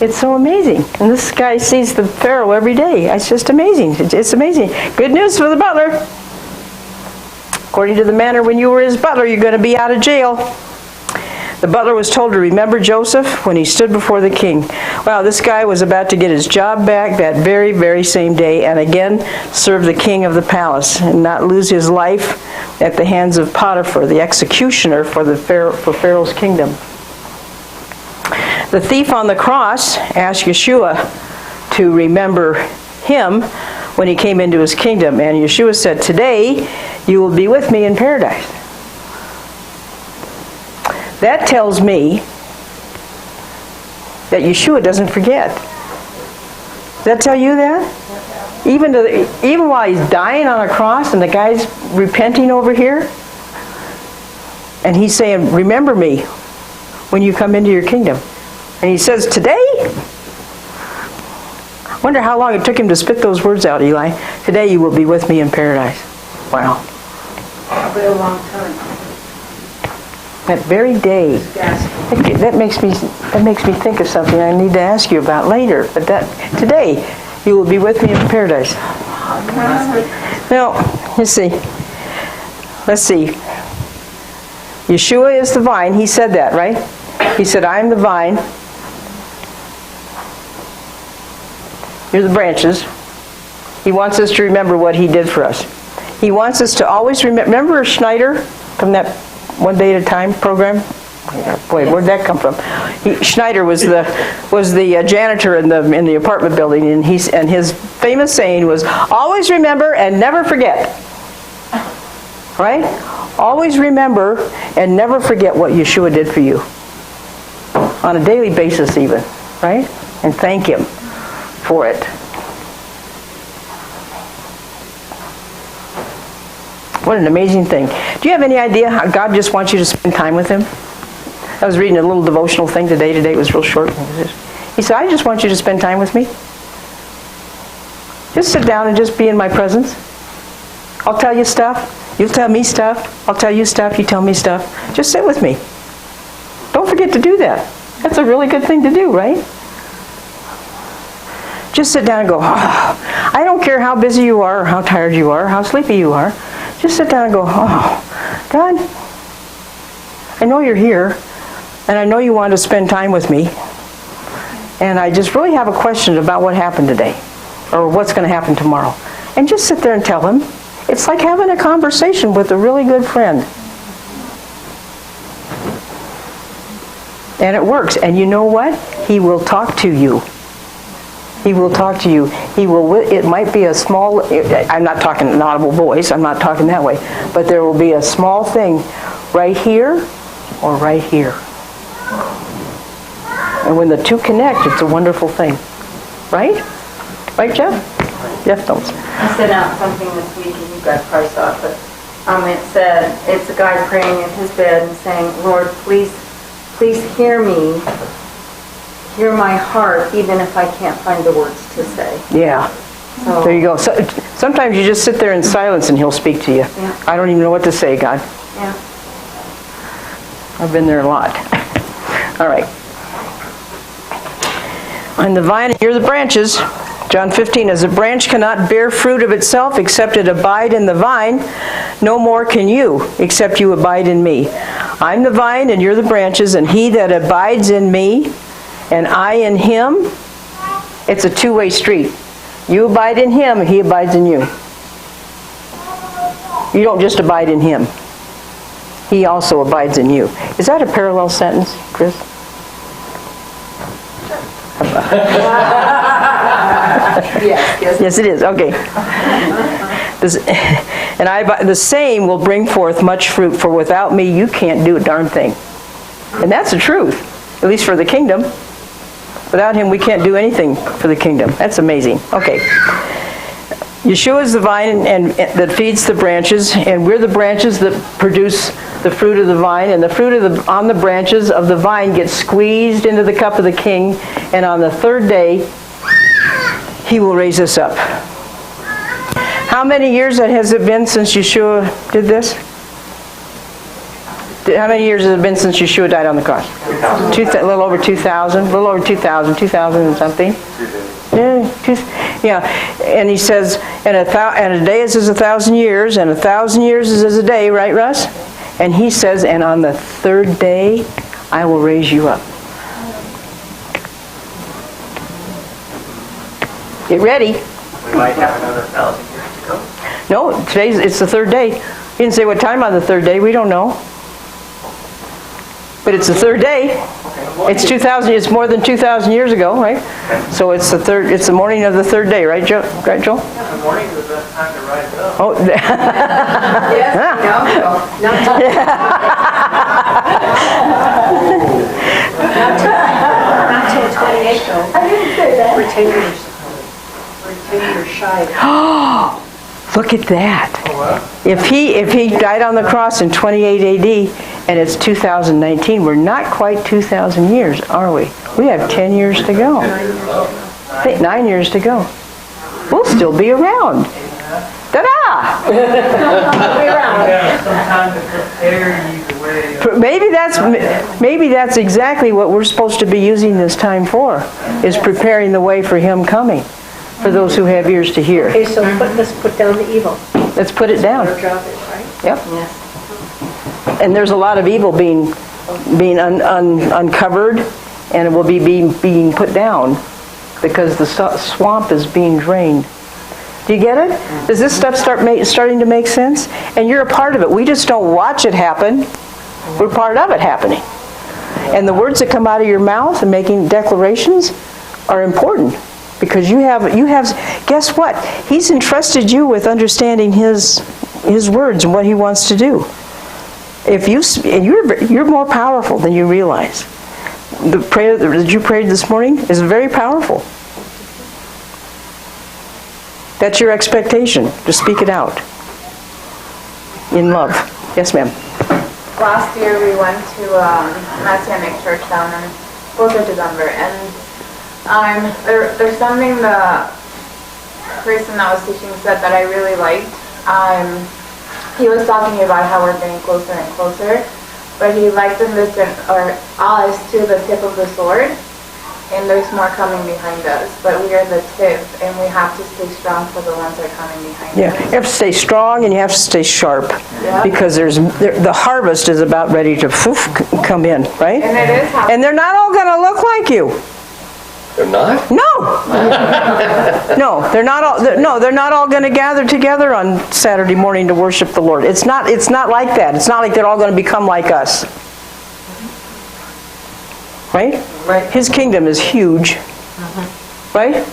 It's so amazing. And this guy sees the Pharaoh every day. It's just amazing. It's amazing. Good news for the butler. According to the manner when you were his butler, you're going to be out of jail. The butler was told to remember Joseph when he stood before the king. Wow, this guy was about to get his job back that very, very same day and again serve the king of the palace and not lose his life at the hands of Potiphar, the executioner for Pharaoh's kingdom. The thief on the cross asked Yeshua to remember him when he came into his kingdom. And Yeshua said, "Today you will be with me in paradise." That tells me that Yeshua doesn't forget. Does that tell you that? Even while he's dying on a cross and the guy's repenting over here, and he's saying, "Remember me when you come into your kingdom." And he says, "Today?" Wonder how long it took him to spit those words out, Eli. "Today you will be with me in paradise." Wow. Probably a long time. That very day. That makes me think of something I need to ask you about later. But today you will be with me in paradise. Now, let's see. Yeshua is the vine. He said that, right? He said, "I am the vine. You're the branches." He wants us to remember what he did for us. He wants us to always remember Schneider from that One Day at a Time program? Boy, where'd that come from? Schneider was the janitor in the apartment building, and his famous saying was, "Always remember and never forget." Right? Always remember and never forget what Yeshua did for you. On a daily basis even. Right? And thank him for it. What an amazing thing. Do you have any idea how God just wants you to spend time with him? I was reading a little devotional thing today. Today it was real short. He said, "I just want you to spend time with me. Just sit down and just be in my presence. I'll tell you stuff. You'll tell me stuff. I'll tell you stuff. You tell me stuff. Just sit with me." Don't forget to do that. That's a really good thing to do, right? Just sit down and go, "Oh, I don't care how busy you are or how tired you are, or how sleepy you are. Just sit down and go, "Oh, God, I know you're here, and I know you want to spend time with me, and I just really have a question about what happened today, or what's going to happen tomorrow." And just sit there and tell him. It's like having a conversation with a really good friend. And it works. And you know what? He will talk to you. He will talk to you. He will. It might be a small. I'm not talking an audible voice. I'm not talking that way. But there will be a small thing, right here, or right here. And when the two connect, it's a wonderful thing, right? Right, Jeff? Jeff knows. I sent out something this week, and you guys probably saw it, but it said it's a guy praying in his bed and saying, "Lord, please hear me. Hear my heart, even if I can't find the words to say." Yeah. So, There you go. So, sometimes you just sit there in silence and he'll speak to you. Yeah. I don't even know what to say, God. yeah. I've been there a lot. All right. I'm the vine and you're the branches. John 15, "As a branch cannot bear fruit of itself except it abide in the vine, no more can you except you abide in me. I'm the vine and you're the branches, and he that abides in me and I in him," it's a two-way street. You abide in him and he abides in you. You don't just abide in him. He also abides in you. Is that a parallel sentence, Chris? Yes, it is. Okay. And the same will bring forth much fruit, for without me you can't do a darn thing. And that's the truth. at least for the kingdom. Without him, we can't do anything for the kingdom. That's amazing. Okay. Yeshua is the vine and that feeds the branches, and we're the branches that produce the fruit of the vine, and the fruit on the branches of the vine gets squeezed into the cup of the king, and on the third day, he will raise us up. How many years has it been since Yeshua did this? How many years has it been since Yeshua died on the cross? A little over 2,000. A little over 2,000. 2,000 and something. Yeah. And he says, and a day is as 1,000 years, and 1,000 years is as a day, right, Russ? And he says, and on the third day, I will raise you up. Get ready. We might have another 1,000 years to go. No, it's the third day. He didn't say what time on the third day. We don't know. But it's the third day. It's 2,000. It's more than 2,000 years ago, right? So it's the third. It's the morning of the third day, right, Joel? Right, Joel? Yeah, the morning is the best time to rise up. Oh. Not till 28 though. I didn't say that. We're 10 years shy. Look at that. If he died on the cross in 28 AD and it's 2019, we're not quite 2,000 years, are we? We have 10 years to go. 9 years to go. We'll still be around. Ta-da! Sometimes to prepare you the way. Maybe that's exactly what we're supposed to be using this time for, is preparing the way for him coming, for those who have ears to hear. Okay, so let's put down the evil. Let's put it down. Our job is, right? Yep. And there's a lot of evil being uncovered, and it will be being put down because the swamp is being drained. Do you get it? Does this stuff starting to make sense? And you're a part of it. We just don't watch it happen. We're part of it happening. And the words that come out of your mouth and making declarations are important. Because you have, guess what? He's entrusted you with understanding his words and what he wants to do. You're more powerful than you realize. The prayer that you prayed this morning is very powerful. That's your expectation. Just speak it out. In love. Yes, ma'am. Last year we went to Messianic church down in December, and there's something the person that was teaching said that I really liked. He was talking about how we're getting closer and closer, but he likened us to the tip of the sword, and there's more coming behind us, but we are the tip, and we have to stay strong for the ones that are coming behind us. Yeah, you have to stay strong and you have to stay sharp, because the harvest is about ready to come in, right? And it is happening. And they're not all going to look like you. They're not? No. No, they're not all. They're not all going to gather together on Saturday morning to worship the Lord. It's not like that. It's not like they're all going to become like us. Right? Right. His kingdom is huge. Right?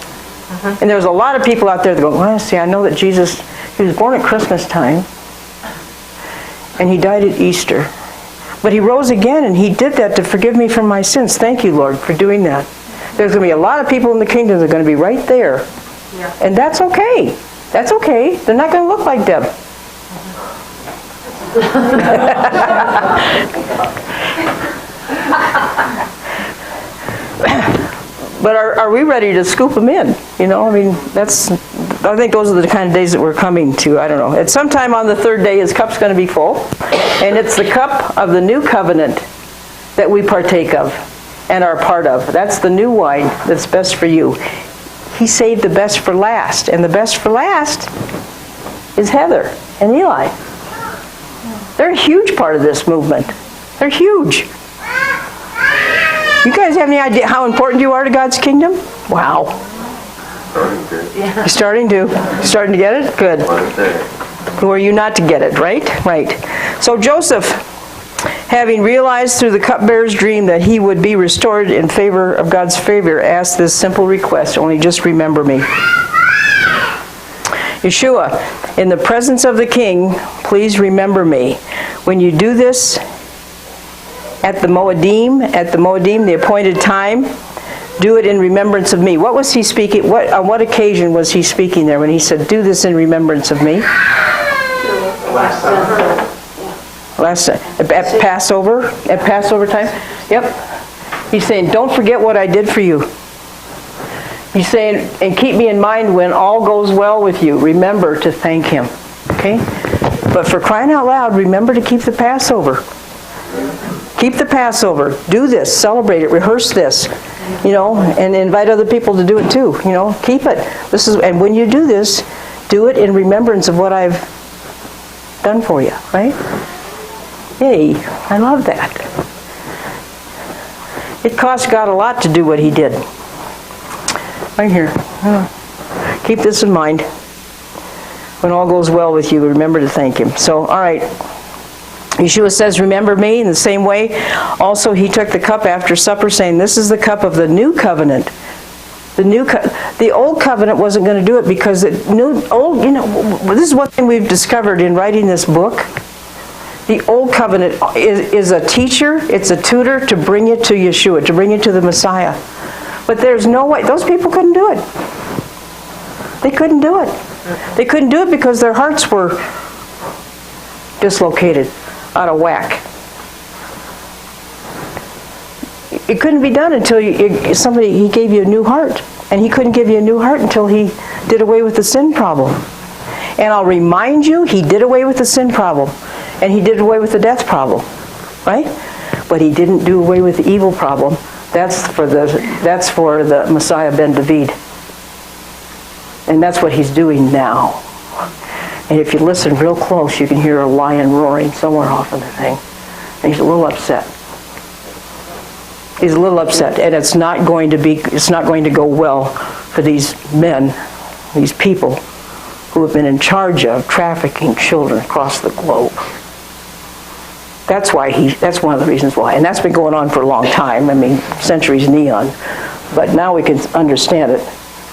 And there's a lot of people out there that go, well, see, I know that Jesus, he was born at Christmas time, and he died at Easter. But he rose again, and he did that to forgive me from my sins. Thank you, Lord, for doing that. There's going to be a lot of people in the kingdom that are going to be right there. Yeah. And that's okay. That's okay. They're not going to look like Deb. But are we ready to scoop them in? You know, I mean, I think those are the kind of days that we're coming to. I don't know. At some time on the third day, his cup's going to be full. And it's the cup of the new covenant that we partake of and are part of. That's the new wine that's best for you. He saved the best for last. And the best for last is Heather and Eli. They're a huge part of this movement. They're huge. You guys have any idea how important you are to God's kingdom? Wow. You're starting to. You're starting to get it? Good. Who are you not to get it, right? Right. So Joseph, having realized through the cupbearer's dream that he would be restored in favor of God's favor, asked this simple request, only just remember me. Yeshua, in the presence of the king, please remember me. When you do this, at the Moedim, the appointed time. Do it in remembrance of me. What was he speaking? On what occasion was he speaking there when he said, do this in remembrance of me? At Passover? At Passover time? Yep. He's saying, don't forget what I did for you. He's saying, and keep me in mind when all goes well with you. Remember to thank him. Okay? But for crying out loud, remember to keep the Passover. Keep the Passover. Do this. Celebrate it. Rehearse this. And invite other people to do it too. Keep it. And when you do this, do it in remembrance of what I've done for you. Right? Yay. I love that. It cost God a lot to do what he did. Right here. Keep this in mind. When all goes well with you, remember to thank him. So, all right. Yeshua says, remember me. In the same way, also he took the cup after supper, saying, this is the cup of the new covenant. The old covenant wasn't going to do it because this is one thing we've discovered in writing this book. The old covenant is a teacher, it's a tutor to bring you to Yeshua, to bring you to the Messiah. But there's no way, those people couldn't do it. They couldn't do it. They couldn't do it because their hearts were dislocated, out of whack. It couldn't be done until he gave you a new heart. And he couldn't give you a new heart until he did away with the sin problem. And I'll remind you, he did away with the sin problem. And he did away with the death problem. Right? But he didn't do away with the evil problem. That's for the Messiah ben David. And that's what he's doing now. And if you listen real close, you can hear a lion roaring somewhere off in the thing. And he's a little upset. He's a little upset, and it's not going to go well for these men, these people who have been in charge of trafficking children across the globe. That's one of the reasons why. And that's been going on for a long time. I mean, centuries neon. But now we can understand it.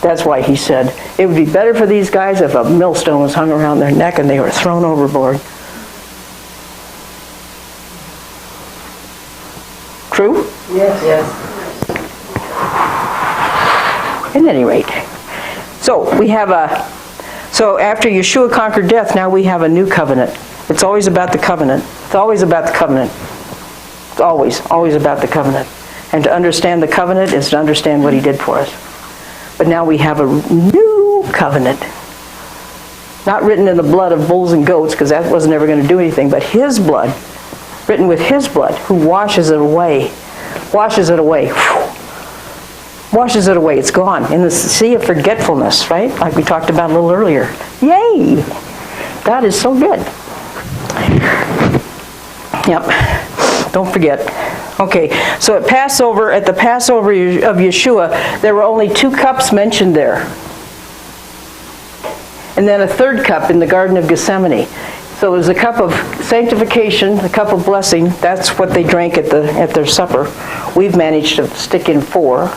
That's why he said, it would be better for these guys if a millstone was hung around their neck and they were thrown overboard. True? Yes. At any rate. So after Yeshua conquered death, now we have a new covenant. It's always about the covenant. It's always about the covenant. It's always about the covenant. And to understand the covenant is to understand what he did for us. But now we have a new covenant. Not written in the blood of bulls and goats, because that wasn't ever going to do anything, but his blood, written with his blood, who washes it away. Washes it away. Washes it away. It's gone. In the sea of forgetfulness, right? Like we talked about a little earlier. Yay! God is so good. Yep. Don't forget. Okay, so at the Passover of Yeshua, there were only 2 cups mentioned there. And then a third cup in the Garden of Gethsemane. So there's a cup of sanctification, a cup of blessing. That's what they drank at their supper. We've managed to stick in 4.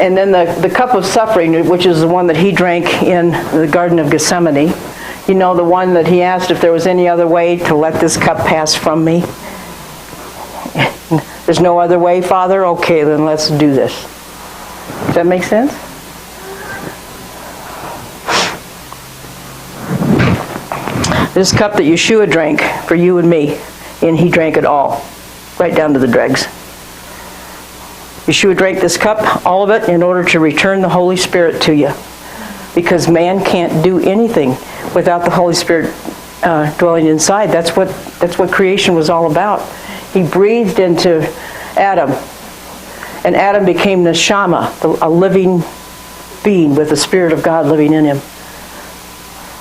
And then the cup of suffering, which is the one that he drank in the Garden of Gethsemane. You know, the one that he asked if there was any other way to let this cup pass from me. There's no other way, Father? Okay, then let's do this. Does that make sense? This cup that Yeshua drank for you and me, and he drank it all, right down to the dregs. Yeshua drank this cup, all of it, in order to return the Holy Spirit to you. Because man can't do anything without the Holy Spirit dwelling inside. That's what creation was all about. He breathed into Adam, and Adam became neshama, a living being with the Spirit of God living in him.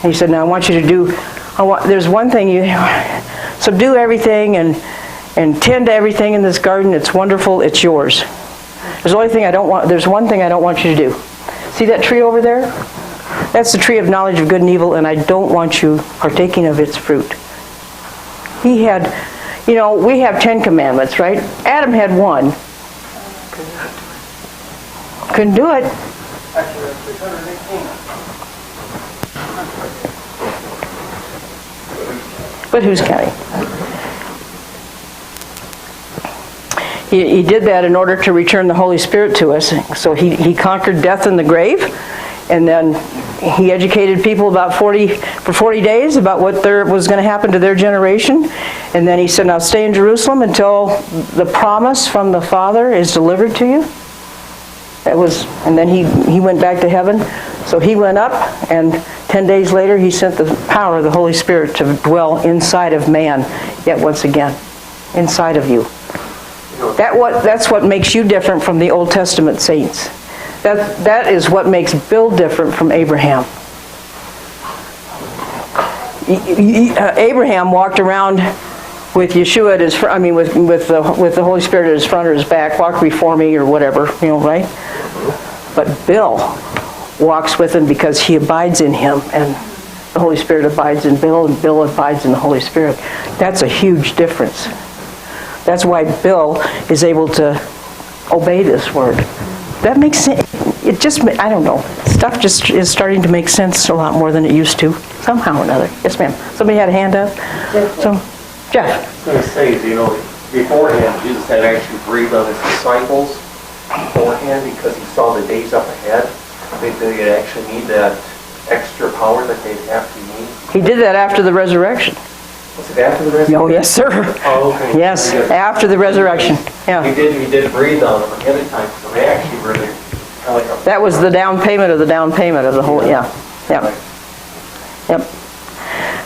And he said, now I want you to do, there's one thing, you subdue everything and tend to everything in this garden. It's wonderful, it's yours. There's one thing I don't want you to do. See that tree over there? That's the tree of knowledge of good and evil, and I don't want you partaking of its fruit. He had, we have 10 commandments, right? Adam had 1. Couldn't do it. Actually, that's 618. But who's counting? He did that in order to return the Holy Spirit to us. So he conquered death in the grave, and then he educated people for 40 days about what was going to happen to their generation. And then he said, now stay in Jerusalem until the promise from the Father is delivered to you. And then he went back to heaven. So he went up, and 10 days later he sent the power of the Holy Spirit to dwell inside of man, yet once again, inside of you. That's what makes you different from the Old Testament saints. That is what makes Bill different from Abraham. Abraham walked around with Yeshua at his front, with the Holy Spirit at his front or his back, walk before me or whatever, right? But Bill walks with him because he abides in him, and the Holy Spirit abides in Bill, and Bill abides in the Holy Spirit. That's a huge difference. That's why Bill is able to obey this word. That makes sense. It just, I don't know. Stuff just is starting to make sense a lot more than it used to, somehow or another. Yes, ma'am. Somebody had a hand up? So, Jeff. I was going to say, beforehand, Jesus had actually breathed on his disciples beforehand because he saw the days up ahead. They'd actually need that extra power that they'd have to need. He did that after the resurrection. Was it after the resurrection? Oh, yes, sir. Oh, okay. Yes, after the resurrection. Yeah. He did breathe on them ahead of time, so they actually were there. Kind of like that was the down payment of the whole, yeah. Yep.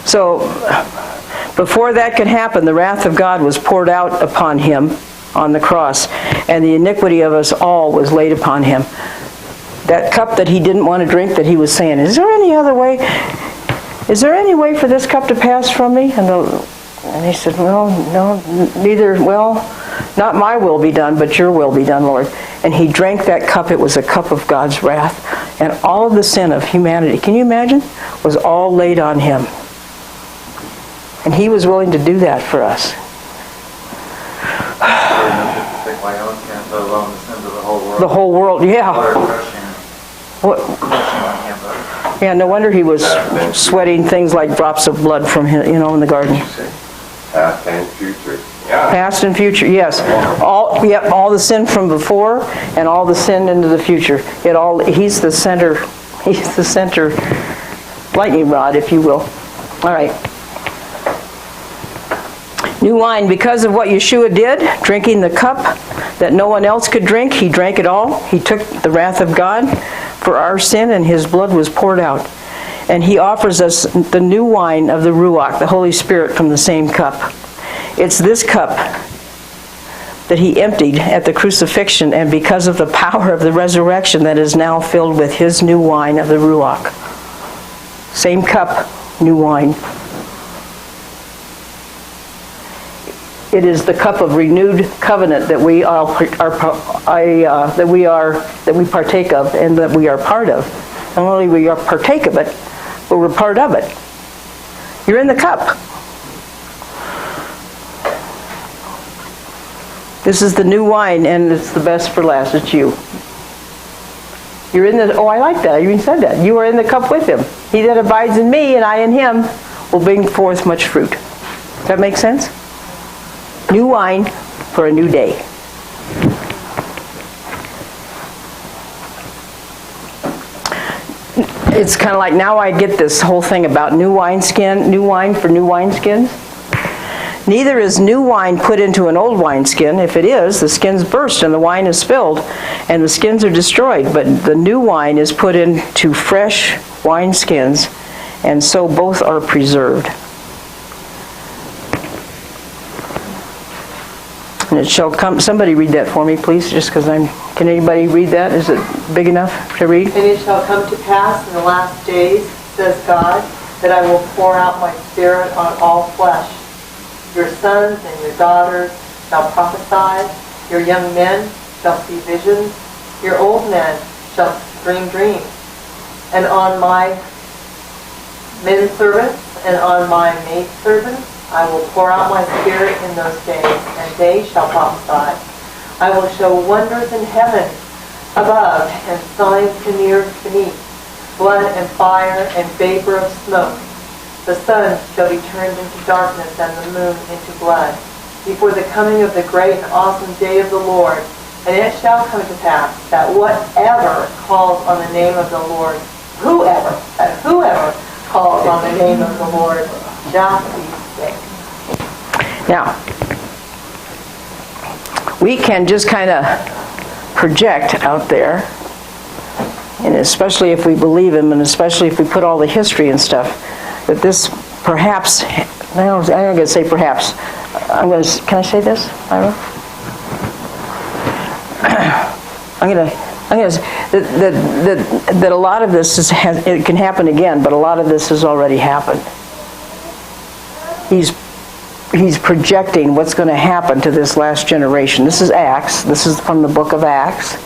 So, before that could happen, the wrath of God was poured out upon him on the cross, and the iniquity of us all was laid upon him. That cup that he didn't want to drink, that he was saying, is there any other way? Is there any way for this cup to pass from me? And he said, well, no, neither, not my will be done, but your will be done, Lord. And he drank that cup. It was a cup of God's wrath. And all of the sin of humanity, can you imagine, was all laid on him. And he was willing to do that for us. The whole world, yeah. Yeah, no wonder he was sweating things like drops of blood from him, in the garden. Past and future. Past and future, yes. All the sin from before and all the sin into the future. He's the center lightning rod, if you will. All right. New wine, because of what Yeshua did, drinking the cup that no one else could drink, he drank it all. He took the wrath of God for our sin, and his blood was poured out. And he offers us the new wine of the Ruach, the Holy Spirit, from the same cup. It's this cup that he emptied at the crucifixion, and because of the power of the resurrection, that is now filled with his new wine of the Ruach. Same cup, new wine. It is the cup of renewed covenant that we partake of, and that we are part of. Not only we are partake of it, but we're part of it. You're in the cup. This is the new wine, and it's the best for last. It's you. You're in the. Oh, I like that. You even said that. You are in the cup with him. He that abides in me, and I in him, will bring forth much fruit. Does that make sense? New wine for a new day. It's kind of like now I get this whole thing about new wine for new wineskins. Neither is new wine put into an old wineskin. If it is, the skins burst and the wine is spilled and the skins are destroyed. But the new wine is put into fresh wineskins, and so both are preserved. And it shall come. Somebody read that for me, please, just because can anybody read that? Is it big enough to read? And it shall come to pass in the last days, says God, that I will pour out my spirit on all flesh. Your sons and your daughters shall prophesy, your young men shall see visions, your old men shall dream dreams. And on my men servants and on my maid servants I will pour out my spirit in those days, and they shall prophesy. I will show wonders in heaven above and signs in the earth beneath, blood and fire and vapor of smoke. The sun shall be turned into darkness and the moon into blood, before the coming of the great and awesome day of the Lord. And it shall come to pass that whatever calls on the name of the Lord, whoever calls on the name of the Lord shall be saved. Now, we can just kind of project out there, and especially if we believe him, and especially if we put all the history and stuff, that this perhaps, I'm going to say perhaps, can I say this? I don't know. That a lot of this it can happen again, but a lot of this has already happened. He's projecting what's going to happen to this last generation. This is Acts. This is from the book of Acts.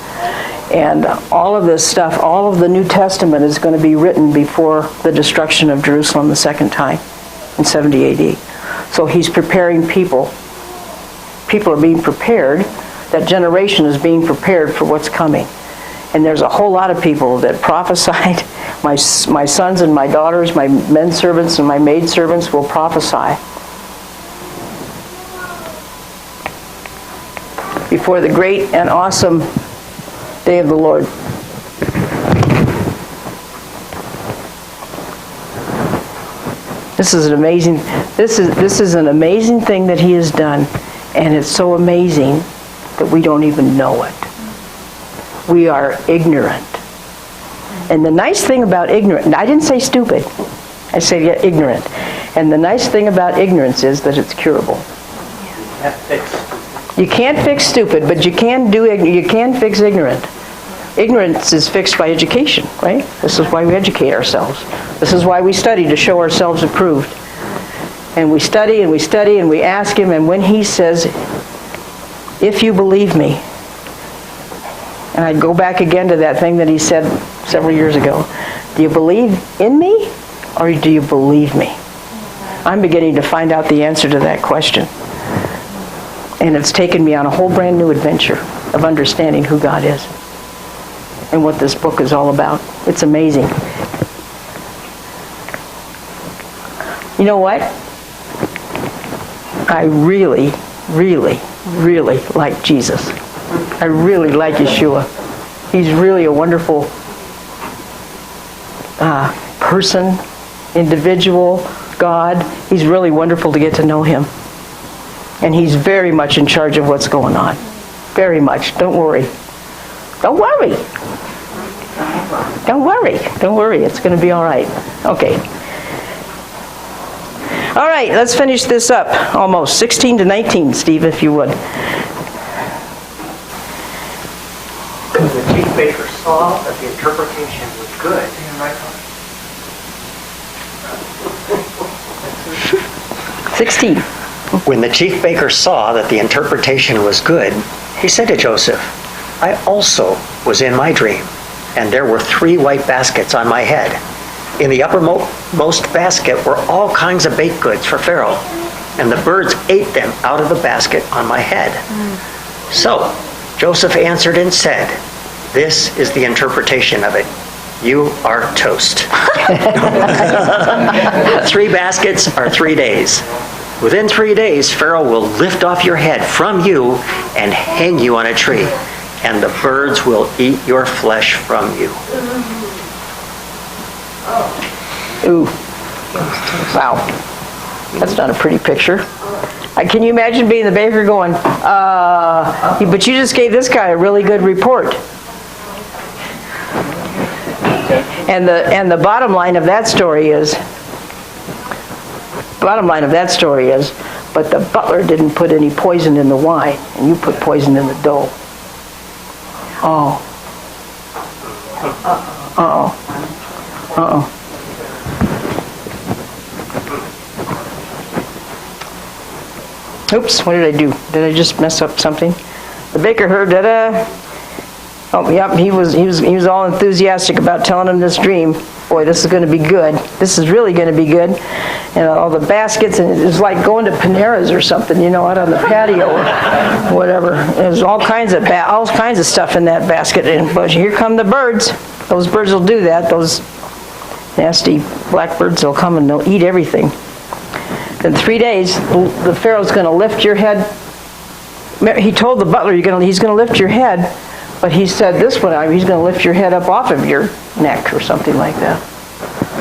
And all of this stuff, all of the New Testament is going to be written before the destruction of Jerusalem the second time in 70 AD. So he's preparing people. People are being prepared. That generation is being prepared for what's coming. And there's a whole lot of people that prophesied. My sons and my daughters, my men servants and my maid servants will prophesy before the great and awesome day of the Lord. This is an amazing. This is an amazing thing that he has done, and it's so amazing that we don't even know it. We are ignorant. And the nice thing about ignorant, and I didn't say stupid, I said ignorant. And the nice thing about ignorance is that it's curable. You can't fix stupid, but you can fix ignorant. Ignorance is fixed by education, right? This is why we educate ourselves. This is why we study, to show ourselves approved. And we study and we study and we ask him, and when he says, if you believe me, and I'd go back again to that thing that he said several years ago, do you believe in me or do you believe me? I'm beginning to find out the answer to that question. And it's taken me on a whole brand new adventure of understanding who God is and what this book is all about. It's amazing. You know what? I really, really, really like Jesus. I really like Yeshua. He's really a wonderful person, individual, God. He's really wonderful to get to know him. And he's very much in charge of what's going on. Very much. Don't worry. Don't worry. Don't worry. Don't worry. It's going to be all right. Okay. All right, let's finish this up. Almost. 16 to 19, Steve, if you would. When the chief baker saw that the interpretation was good, 16. When the chief baker saw that the interpretation was good, he said to Joseph, I also was in my dream, and there were 3 white baskets on my head. In the uppermost basket were all kinds of baked goods for Pharaoh, and the birds ate them out of the basket on my head. So Joseph answered and said, this is the interpretation of it. You are toast. 3 baskets are 3 days. Within 3 days, Pharaoh will lift off your head from you and hang you on a tree, and the birds will eat your flesh from you. Ooh. Wow. That's not a pretty picture. Can you imagine being the baker going, but you just gave this guy a really good report. And the bottom line of that story is, but the butler didn't put any poison in the wine, and you put poison in the dough. Oh. Uh-oh. Uh-oh. Oops, what did I do? Did I just mess up something? The baker heard that, oh, yep, he was all enthusiastic about telling him this dream. Boy, this is going to be good. This is really going to be good. And all the baskets, and it was like going to Panera's or something, out on the patio or whatever. There's all kinds of stuff in that basket. But here come the birds. Those birds will do that. nasty blackbirds, they'll come and they'll eat everything. In 3 days, the Pharaoh's going to lift your head. He told the butler he's going to lift your head, but he said this one, he's going to lift your head up off of your neck or something like that.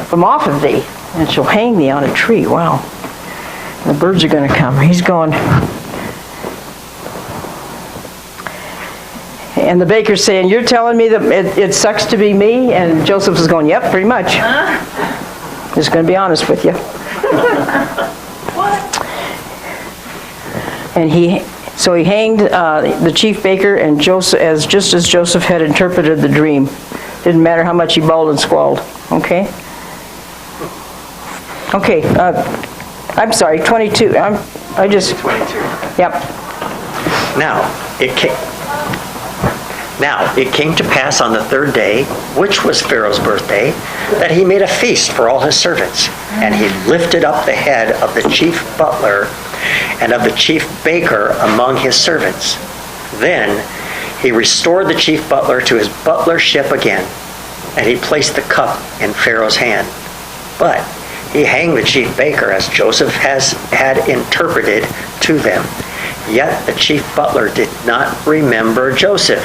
From off of thee, and she'll hang thee on a tree. Wow. And the birds are going to come. He's going. And the baker's saying, you're telling me that it sucks to be me? And Joseph is going, yep, pretty much. Just going to be honest with you. And so he hanged the chief baker and Joseph, just as Joseph had interpreted the dream. Didn't matter how much he bawled and squalled. Okay? Okay, I'm sorry, 22. 22. Yep. Now it came to pass on the 3rd day, which was Pharaoh's birthday, that he made a feast for all his servants. And he lifted up the head of the chief butler and of the chief baker among his servants. Then he restored the chief butler to his butlership again, and he placed the cup in Pharaoh's hand. But he hanged the chief baker as Joseph had interpreted to them. Yet the chief butler did not remember Joseph,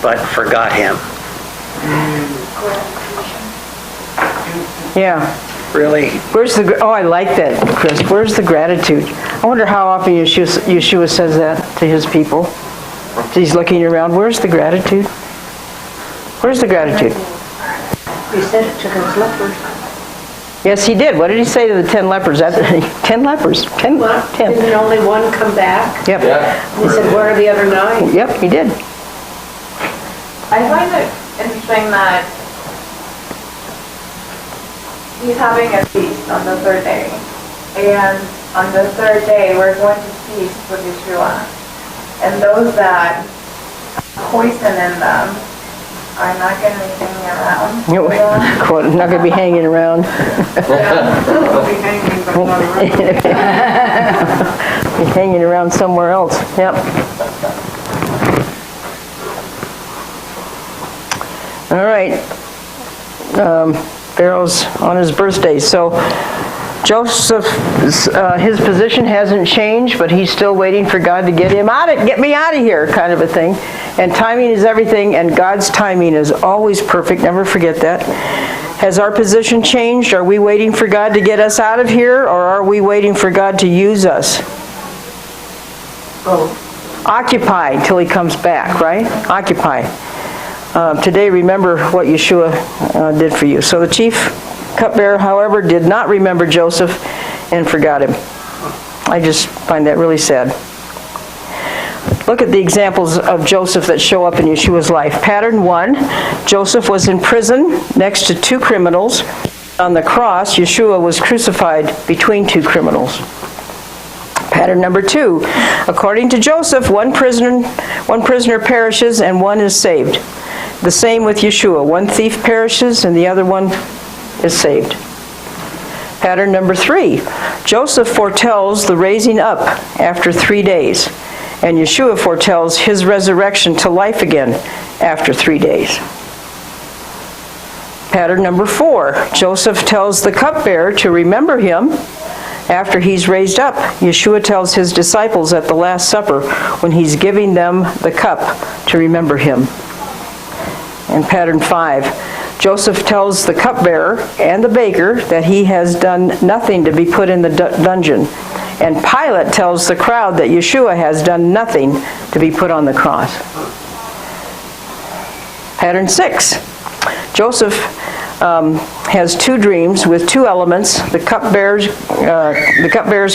but forgot him. Yeah. Really? Oh, I like that, Chris. Where's the gratitude? I wonder how often Yeshua says that to his people. He's looking around. Where's the gratitude? Where's the gratitude? He said it to those lepers. Yes, he did. What did he say to the 10 lepers? 10 lepers. 10. Well, 10. didn't only one come back? Yep. He said, where are the other 9? Yep, he did. I find it interesting that he's having a feast on the 3rd day. And on the 3rd day, we're going to feast with Yeshua. And those that have poison in them are not going to be hanging around. Quote, not going to be hanging around. They'll be hanging, but not around. Be hanging around somewhere else. Yep. All right. Pharaoh's on his birthday. So Joseph, his position hasn't changed, but he's still waiting for God to get me out of here, kind of a thing. And timing is everything, and God's timing is always perfect. Never forget that. Has our position changed? Are we waiting for God to get us out of here, or are we waiting for God to use us? Occupy until he comes back, right? Occupy. Today, remember what Yeshua did for you. So the chief cupbearer, however, did not remember Joseph and forgot him. I just find that really sad. Look at the examples of Joseph that show up in Yeshua's life. Pattern 1, Joseph was in prison next to 2 criminals. On the cross, Yeshua was crucified between 2 criminals. Pattern number 2, according to Joseph, one prisoner perishes and one is saved. The same with Yeshua. One thief perishes and the other one is saved. Pattern number 3, Joseph foretells the raising up after 3 days, and Yeshua foretells his resurrection to life again after 3 days. Pattern number 4, Joseph tells the cupbearer to remember him after he's raised up. Yeshua tells his disciples at the Last Supper when he's giving them the cup to remember him. And pattern 5, Joseph tells the cupbearer and the baker that he has done nothing to be put in the dungeon. And Pilate tells the crowd that Yeshua has done nothing to be put on the cross. Pattern 6, Joseph has 2 dreams with 2 elements, the cupbearer's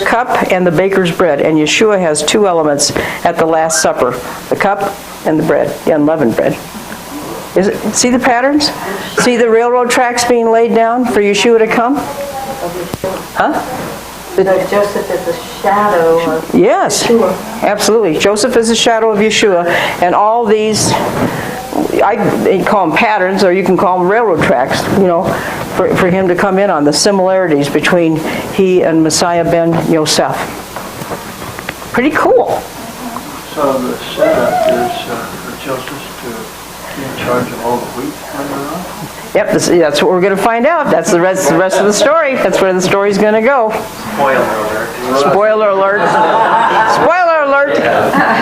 cup and the baker's bread. And Yeshua has 2 elements at the Last Supper, the cup and the bread, the unleavened bread. See the patterns? See the railroad tracks being laid down for Yeshua to come? Huh? Joseph is a shadow of Yes, Yeshua. Absolutely. Joseph is a shadow of Yeshua, and all these, they call them patterns, or you can call them railroad tracks, for him to come in on, the similarities between he and Messiah ben Yosef. Pretty cool. So the setup is for Joseph to In charge of all the wheat coming around? Yep, that's what we're going to find out. That's the rest of the story. That's where the story's going to go. Spoiler alert. Spoiler alert. Spoiler alert.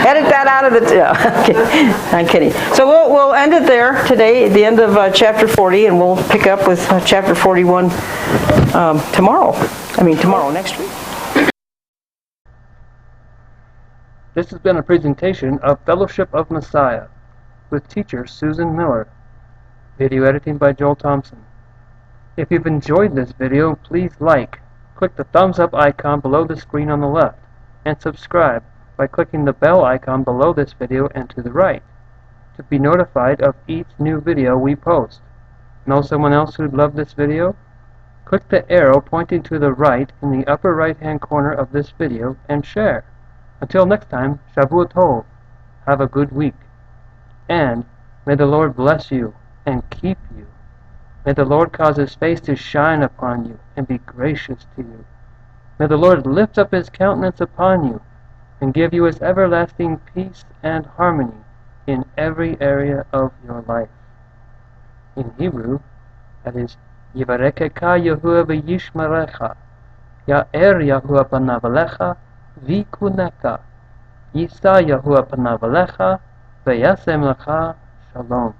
Edit that out of the... okay. I'm kidding. So we'll end it there today, at the end of chapter 40, and we'll pick up with chapter 41 tomorrow. Next week. This has been a presentation of Fellowship of Messiah with teacher Susan Miller. Video editing by Joel Thompson. If you've enjoyed this video, please click the thumbs up icon below the screen on the left, and subscribe by clicking the bell icon below this video and to the right to be notified of each new video we post. Know someone else who'd love this video? Click the arrow pointing to the right in the upper right hand corner of this video and share. Until next time, Shavua Tov. Have a good week. And may the Lord bless you and keep you. May the Lord cause his face to shine upon you and be gracious to you. May the Lord lift up his countenance upon you and give you his everlasting peace and harmony in every area of your life. In Hebrew, that is, Yivarekeka Yahuwah v'yishmerecha, Ya'er Yahuwah panav alecha v'yikuneka, Yisa Yahuwah panav alecha v'yasem lecha shalom.